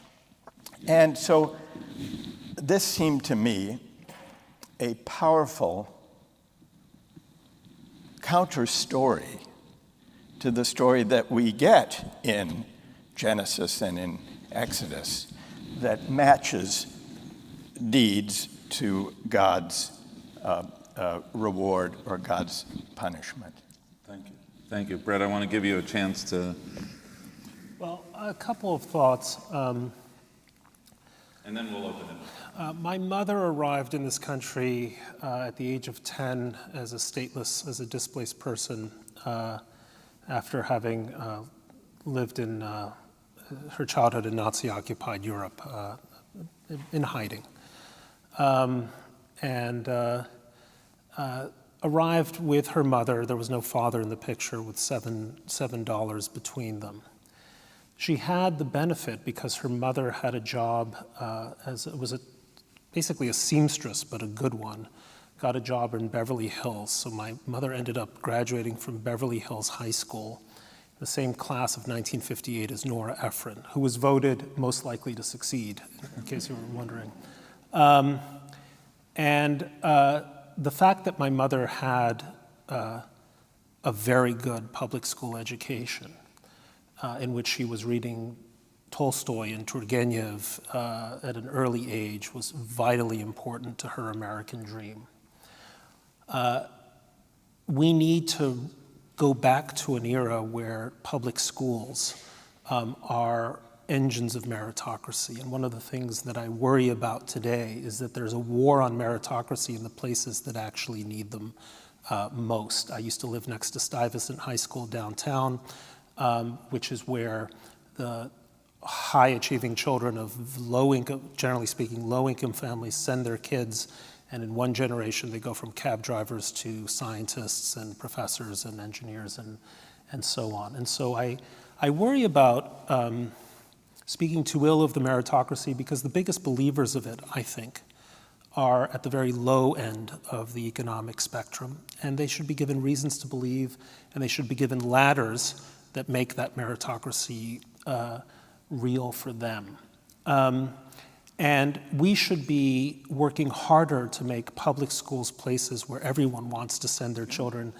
And so this seemed to me a powerful counter story to the story that we get in Genesis and in Exodus that matches deeds to God's reward or God's punishment. Thank you. Thank you. Brett, I want to give you a chance to... Well, a couple of thoughts. And then we'll open it. My mother arrived in this country at the age of 10 as a displaced person after having lived in her childhood in Nazi-occupied Europe in hiding. Arrived with her mother. There was no father in the picture, with $7 between them. She had the benefit because her mother had a job basically a seamstress, but a good one. Got a job in Beverly Hills. So my mother ended up graduating from Beverly Hills High School, the same class of 1958 as Nora Ephron, who was voted most likely to succeed, in case you were wondering. The fact that my mother had a very good public school education, in which she was reading Tolstoy and Turgenev at an early age, was vitally important to her American dream. We need to go back to an era where public schools are engines of meritocracy. And one of the things that I worry about today is that there's a war on meritocracy in the places that actually need them most. I used to live next to Stuyvesant High School downtown, which is where the high-achieving children of low-income, generally speaking, low-income families send their kids, and in one generation they go from cab drivers to scientists and professors and engineers and so on. And so I worry about speaking too ill of the meritocracy, because the biggest believers of it, I think, are at the very low end of the economic spectrum, and they should be given reasons to believe, and they should be given ladders that make that meritocracy real for them. And we should be working harder to make public schools places where everyone wants to send their children.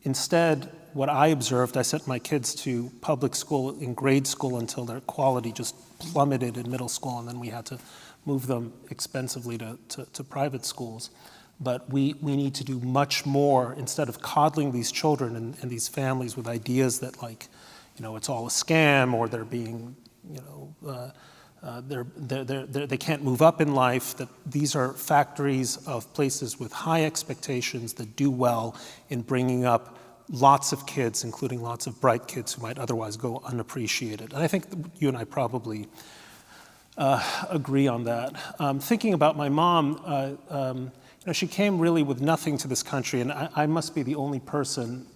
Instead, what I observed, I sent my kids to public school in grade school until their quality just plummeted in middle school, and then we had to move them expensively to private schools. But we need to do much more, instead of coddling these children and these families with ideas that, like, it's all a scam, or they're being, they can't move up in life, that these are factories of places with high expectations that do well in bringing up lots of kids, including lots of bright kids who might otherwise go unappreciated. And I think you and I probably agree on that. Thinking about my mom, she came really with nothing to this country, and I must be the only person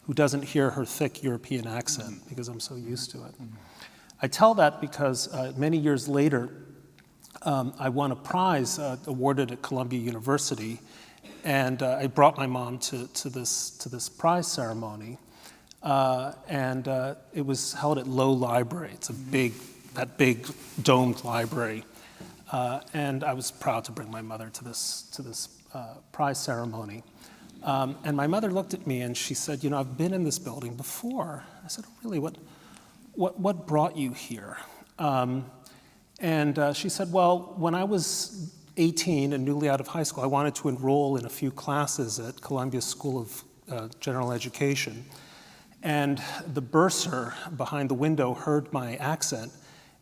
who doesn't hear her thick European accent, because I'm so used to it. I tell that because many years later, I won a prize awarded at Columbia University, and I brought my mom to this prize ceremony, and it was held at Low Library. It's that big domed library, and I was proud to bring my mother to this prize ceremony. And my mother looked at me and she said, I've been in this building before. I said, oh, really? What brought you here? And she said, well, when I was 18 and newly out of high school, I wanted to enroll in a few classes at Columbia School of General Education. And the bursar behind the window heard my accent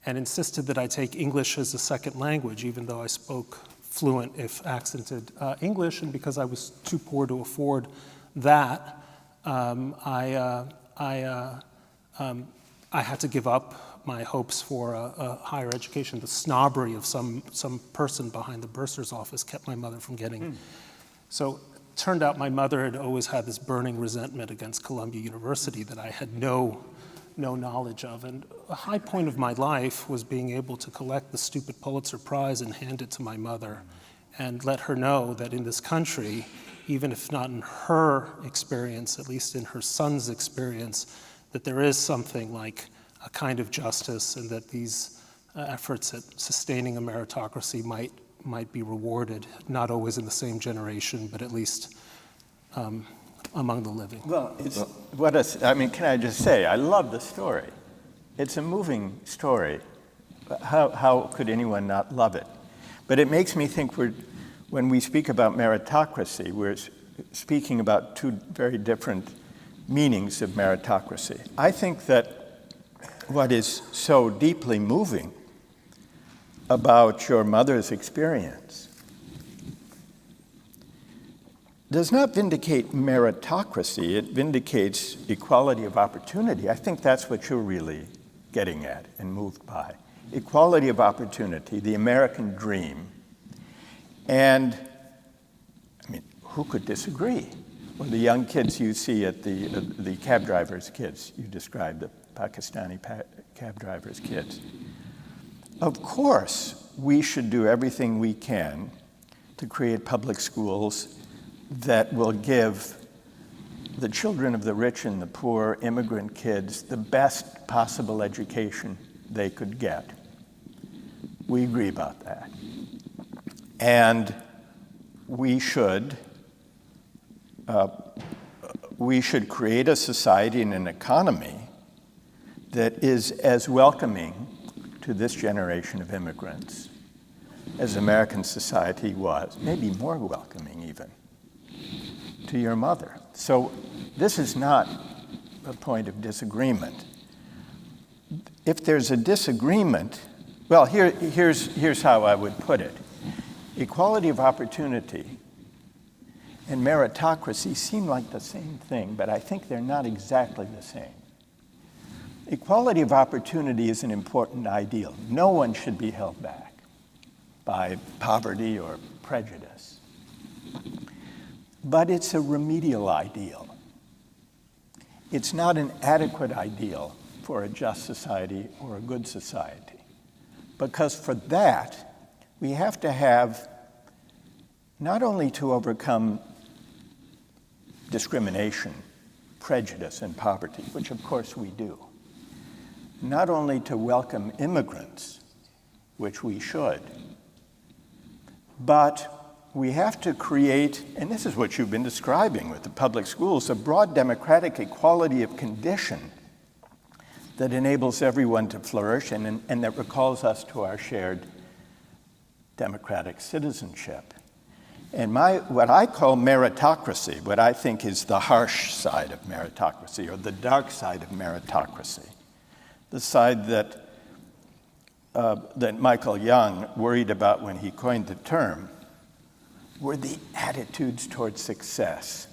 and insisted that I take English as a second language, even though I spoke fluent, if accented, English. And because I was too poor to afford that, I had to give up my hopes for a higher education. The snobbery of some person behind the bursar's office kept my mother from getting. So it turned out my mother had always had this burning resentment against Columbia University that I had no knowledge of. And a high point of my life was being able to collect the stupid Pulitzer Prize and hand it to my mother and let her know that in this country, even if not in her experience, at least in her son's experience, that there is something like a kind of justice, and that these efforts at sustaining a meritocracy might be rewarded, not always in the same generation, but at least among the living. Well, can I just say, I love the story. It's a moving story. How could anyone not love it? But it makes me think when we speak about meritocracy, we're speaking about two very different meanings of meritocracy. I think that what is so deeply moving about your mother's experience does not vindicate meritocracy, it vindicates equality of opportunity. I think that's what you're really getting at and moved by. Equality of opportunity, the American dream. And, who could disagree? Well, the young kids you see at the cab drivers' kids, you described the Pakistani cab drivers' kids. Of course, we should do everything we can to create public schools that will give the children of the rich and the poor, immigrant kids, the best possible education they could get. We agree about that. And we should create a society and an economy that is as welcoming to this generation of immigrants as American society was, maybe more welcoming even, to your mother. So this is not a point of disagreement. If there's a disagreement, well, here's how I would put it. Equality of opportunity and meritocracy seem like the same thing, but I think they're not exactly the same. Equality of opportunity is an important ideal. No one should be held back by poverty or prejudice. But it's a remedial ideal. It's not an adequate ideal for a just society or a good society. Because for that, we have to have, not only to overcome discrimination, prejudice, and poverty, which of course we do, not only to welcome immigrants, which we should, but we have to create, and this is what you've been describing with the public schools, a broad democratic equality of condition that enables everyone to flourish and that recalls us to our shared democratic citizenship. And what I call meritocracy, what I think is the harsh side of meritocracy, or the dark side of meritocracy, the side that Michael Young worried about when he coined the term, were the attitudes toward success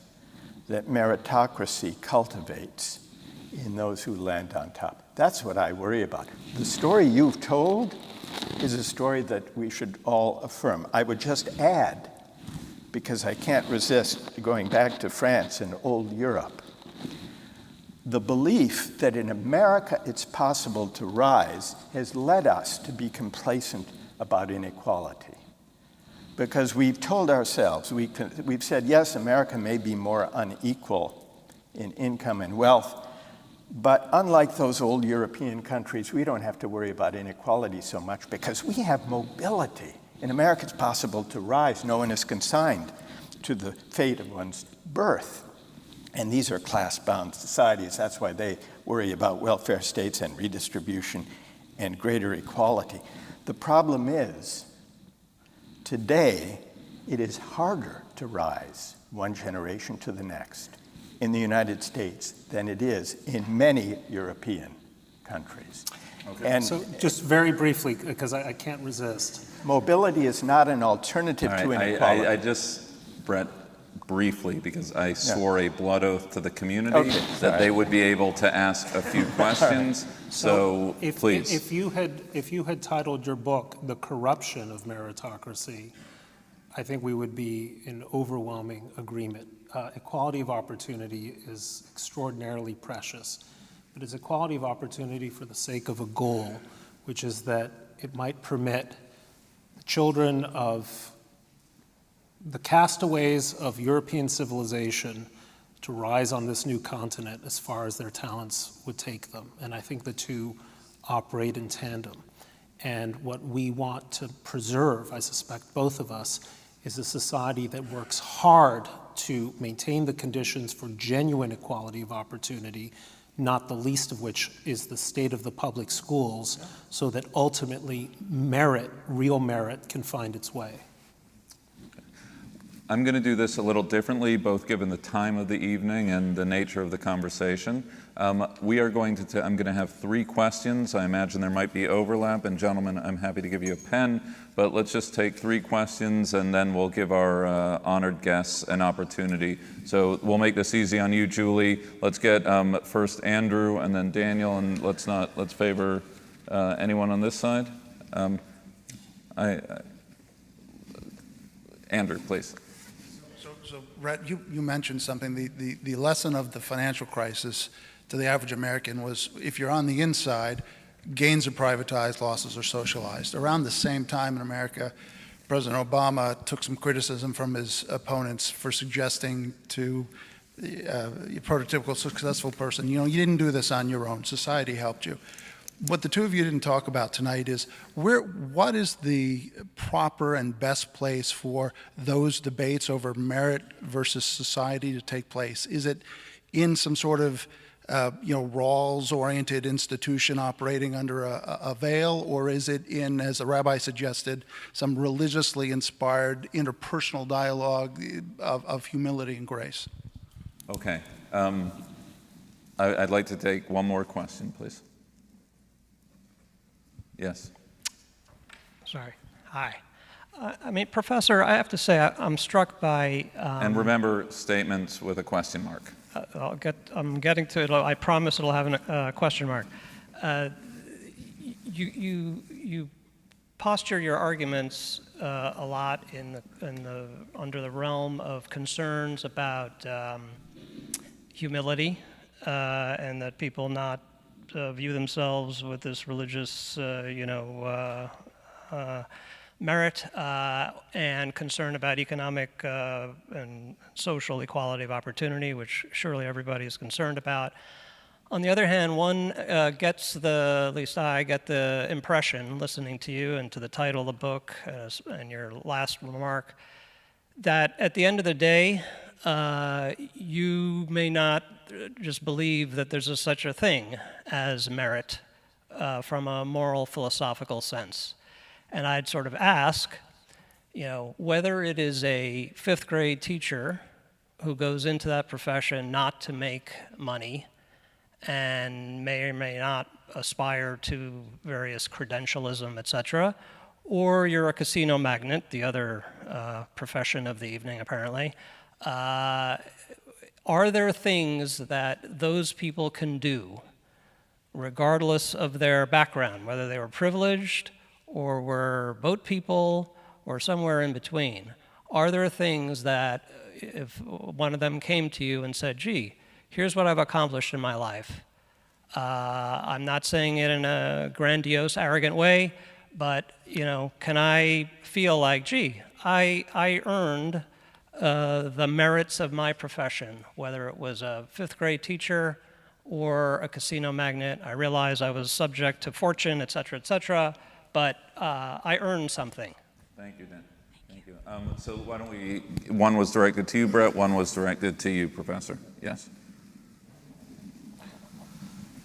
that meritocracy cultivates in those who land on top. That's what I worry about. The story you've told is a story that we should all affirm. I would just add, because I can't resist going back to France and old Europe, the belief that in America it's possible to rise has led us to be complacent about inequality. Because we've told ourselves, we've said, yes, America may be more unequal in income and wealth, but unlike those old European countries, we don't have to worry about inequality so much because we have mobility. In America, it's possible to rise. No one is consigned to the fate of one's birth. And these are class-bound societies. That's why they worry about welfare states and redistribution and greater equality. The problem is, today, it is harder to rise one generation to the next in the United States than it is in many European countries. Okay. And so just very briefly, because I can't resist. Mobility is not an alternative to inequality. Brett, briefly, because I swore a blood oath to the community Okay, that sorry. they would be able to ask a few questions. So please. If you had titled your book "The Corruption of Meritocracy," I think we would be in overwhelming agreement. Equality of opportunity is extraordinarily precious, but it's equality of opportunity for the sake of a goal, which is that it might permit the children of the castaways of European civilization to rise on this new continent as far as their talents would take them. And I think the two operate in tandem. And what we want to preserve, I suspect both of us, is a society that works hard to maintain the conditions for genuine equality of opportunity, not the least of which is the state of the public schools, so that ultimately merit, real merit, can find its way. I'm going to do this a little differently, both given the time of the evening and the nature of the conversation. I'm going to have 3 questions. I imagine there might be overlap, and gentlemen, I'm happy to give you a pen, but let's just take 3 questions, and then we'll give our honored guests an opportunity. So we'll make this easy on you, Julie. Let's get first Andrew, and then Daniel, and let's favor anyone on this side. Andrew, please. So Rhett, you mentioned something. The lesson of the financial crisis to the average American was, if you're on the inside, gains are privatized, losses are socialized. Around the same time in America, President Obama took some criticism from his opponents for suggesting to a prototypical successful person, you didn't do this on your own. Society helped you. What the two of you didn't talk about tonight is what is the proper and best place for those debates over merit versus society to take place? Is it in some sort of Rawls-oriented institution operating under a veil, or is it in, as the rabbi suggested, some religiously inspired interpersonal dialogue of humility and grace? Okay. I'd like to take one more question, please. Yes. Sorry. Hi. Professor, I have to say I'm struck by... and remember, statements with a question mark. I'm getting to it. I promise it'll have a question mark. You posture your arguments a lot under the realm of concerns about humility and that people not view themselves with this religious, merit and concern about economic and social equality of opportunity, which surely everybody is concerned about. On the other hand, one at least I get the impression, listening to you and to the title of the book and your last remark, that at the end of the day, you may not just believe that there's such a thing as merit from a moral philosophical sense. And I'd sort of ask, whether it is a 5th grade teacher who goes into that profession not to make money and may or may not aspire to various credentialism, et cetera, or you're a casino magnate, the other profession of the evening apparently, are there things that those people can do, regardless of their background, whether they were privileged or were boat people or somewhere in between? Are there things that if one of them came to you and said, gee, here's what I've accomplished in my life. I'm not saying it in a grandiose, arrogant way, but can I feel like, gee, I earned the merits of my profession, whether it was a 5th grade teacher or a casino magnate. I realize I was subject to fortune, et cetera, but I earned something. Thank you, Dan. Thank you. So why don't one was directed to you, Brett, one was directed to you, Professor. Yes.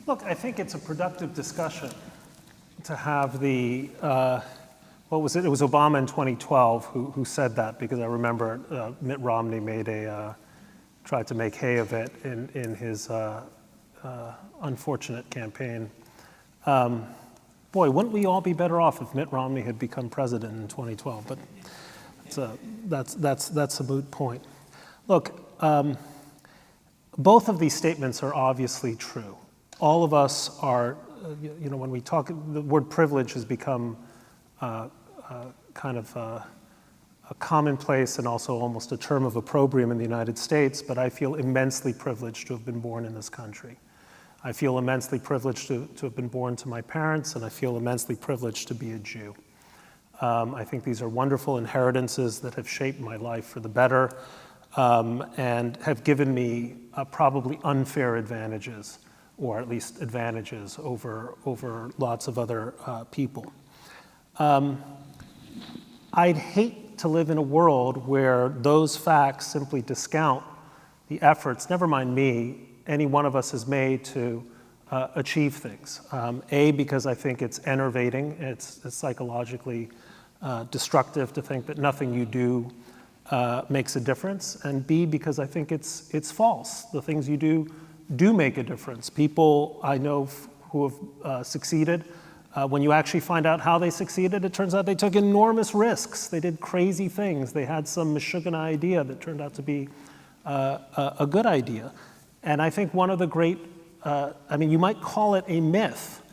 Look, I think it's a productive discussion to have the, what was it? It was Obama in 2012 who said that, because I remember Mitt Romney tried to make hay of it in his unfortunate campaign. Boy, wouldn't we all be better off if Mitt Romney had become president in 2012? But that's a moot point. Look, both of these statements are obviously true. All of us are, when we talk, the word privilege has become kind of a commonplace and also almost a term of opprobrium in the United States, but I feel immensely privileged to have been born in this country. I feel immensely privileged to have been born to my parents, and I feel immensely privileged to be a Jew. I think these are wonderful inheritances that have shaped my life for the better, and have given me probably unfair advantages, or at least advantages over lots of other people. I'd hate to live in a world where those facts simply discount the efforts, never mind me, any one of us has made to achieve things. Because I think it's enervating, it's psychologically destructive to think that nothing you do makes a difference, and B, because I think it's false. The things you do make a difference. People I know who have succeeded, when you actually find out how they succeeded, it turns out they took enormous risks. They did crazy things. They had some Meshuggah idea that turned out to be a good idea. And I think one of the great, you might call it a myth,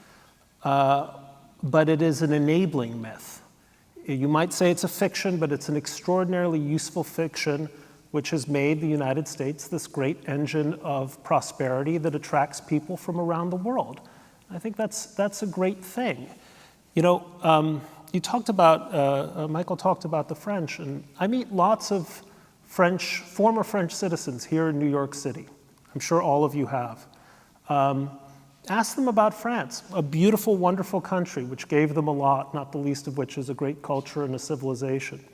but it is an enabling myth. You might say it's a fiction, but it's an extraordinarily useful fiction which has made the United States this great engine of prosperity that attracts people from around the world. I think that's a great thing. You talked about, Michael talked about the French, and I meet lots of former French citizens here in New York City. I'm sure all of you have. Ask them about France, a beautiful, wonderful country which gave them a lot, not the least of which is a great culture and a civilization.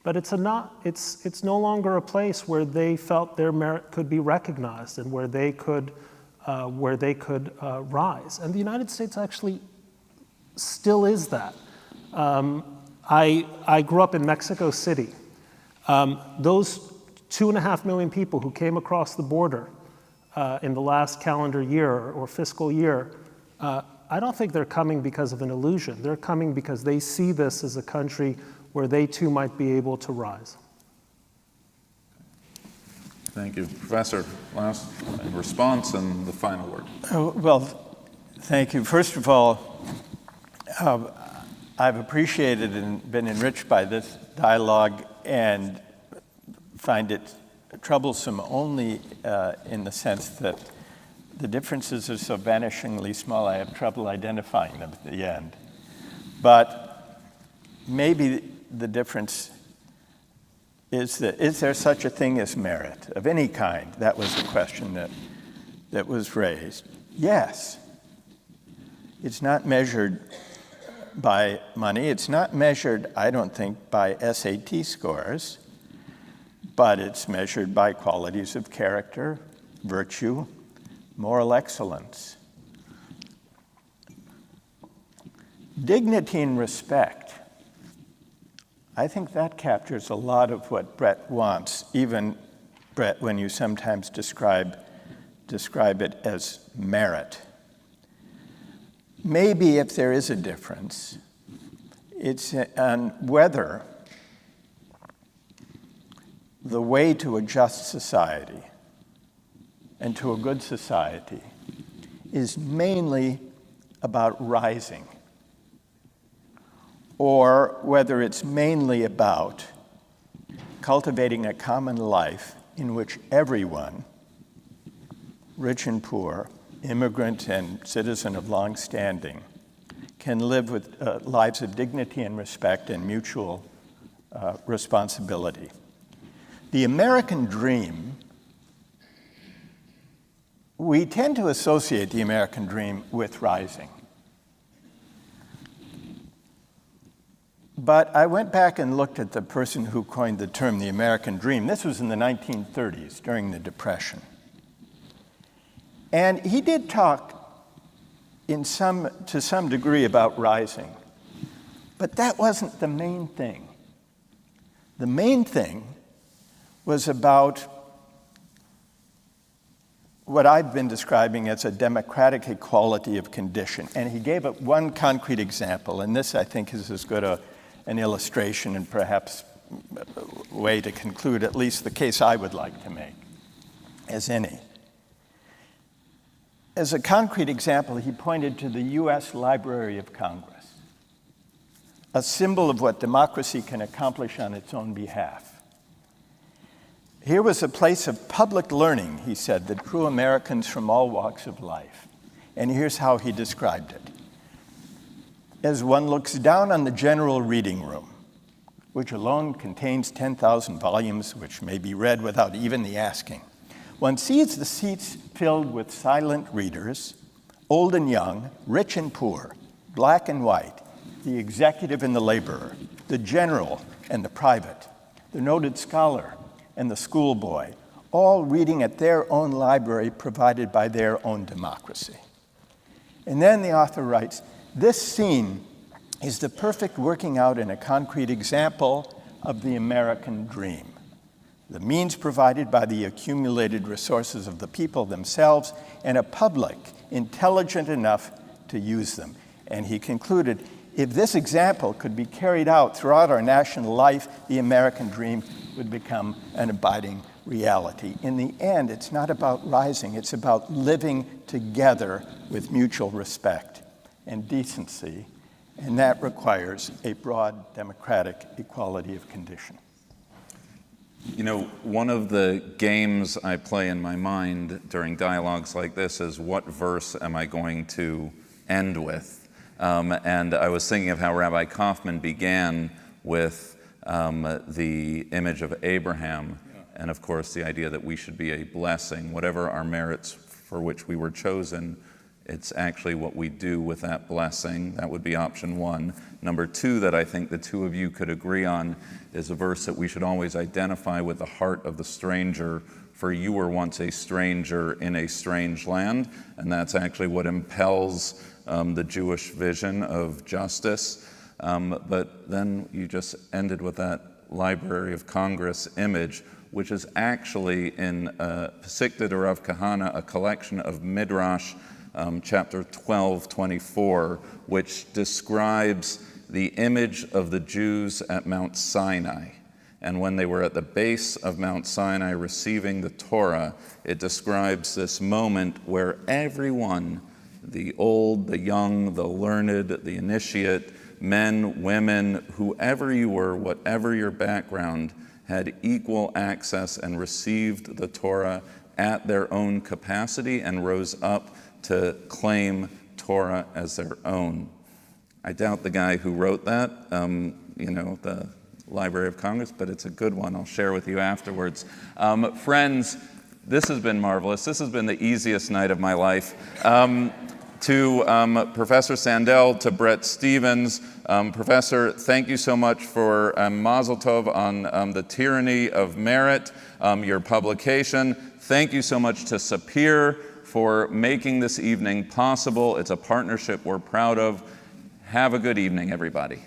But it's no longer a place where they felt their merit could be recognized and where they could rise. And the United States actually still is that. I grew up in Mexico City. Those 2.5 million people who came across the border in the last calendar year or fiscal year, I don't think they're coming because of an illusion. They're coming because they see this as a country where they too might be able to rise. Thank you. Professor, last response and the final word. Well, thank you. First of all, I've appreciated and been enriched by this dialogue and find it troublesome only in the sense that the differences are so vanishingly small, I have trouble identifying them at the end. But maybe the difference is there such a thing as merit of any kind? That was the question that was raised. Yes. It's not measured by money. It's not measured, I don't think, by SAT scores, but it's measured by qualities of character, virtue, moral excellence. Dignity and respect. I think that captures a lot of what Brett wants, even, Brett, when you sometimes describe it as merit. Maybe if there is a difference, it's on whether the way to a just society and to a good society is mainly about rising, or whether it's mainly about cultivating a common life in which everyone, rich and poor, immigrant and citizen of long standing, can live with lives of dignity and respect and mutual responsibility. The American dream, we tend to associate the American dream with rising. But I went back and looked at the person who coined the term the American dream. This was in the 1930s, during the Depression. And he did talk to some degree about rising. But that wasn't the main thing. The main thing was about what I've been describing as a democratic equality of condition. And he gave one concrete example, and this, I think, is as good an illustration and perhaps way to conclude at least the case I would like to make as any. As a concrete example, he pointed to the U.S. Library of Congress, a symbol of what democracy can accomplish on its own behalf. Here was a place of public learning, he said, that drew Americans from all walks of life. And here's how he described it. As one looks down on the general reading room, which alone contains 10,000 volumes which may be read without even the asking, one sees the seats filled with silent readers, old and young, rich and poor, black and white, the executive and the laborer, the general and the private, the noted scholar and the schoolboy, all reading at their own library provided by their own democracy. And then the author writes, this scene is the perfect working out in a concrete example of the American dream, the means provided by the accumulated resources of the people themselves and a public intelligent enough to use them. And he concluded, if this example could be carried out throughout our national life, the American dream would become an abiding reality. In the end, it's not about rising, it's about living together with mutual respect and decency, and that requires a broad democratic equality of condition. You know, one of the games I play in my mind during dialogues like this is what verse am I going to end with? And I was thinking of how Rabbi Kaufman began with the image of Abraham, and of course the idea that we should be a blessing. Whatever our merits for which we were chosen, it's actually what we do with that blessing. That would be option one. Number two that I think the two of you could agree on is a verse that we should always identify with the heart of the stranger, for you were once a stranger in a strange land, and that's actually what impels the Jewish vision of justice. But then you just ended with that Library of Congress image, which is actually in Pesikta de Rav Kahana, a collection of Midrash, chapter 12:24, which describes the image of the Jews at Mount Sinai. And when they were at the base of Mount Sinai receiving the Torah, it describes this moment where everyone, the old, the young, the learned, the initiate, men, women, whoever you were, whatever your background, had equal access and received the Torah at their own capacity and rose up to claim Torah as their own. I doubt the guy who wrote that, the Library of Congress, but it's a good one. I'll share with you afterwards. Friends, this has been marvelous. This has been the easiest night of my life. To Professor Sandel, to Brett Stevens. Professor, thank you so much for Mazel Tov on the Tyranny of Merit, your publication. Thank you so much to Sapir for making this evening possible. It's a partnership we're proud of. Have a good evening, everybody.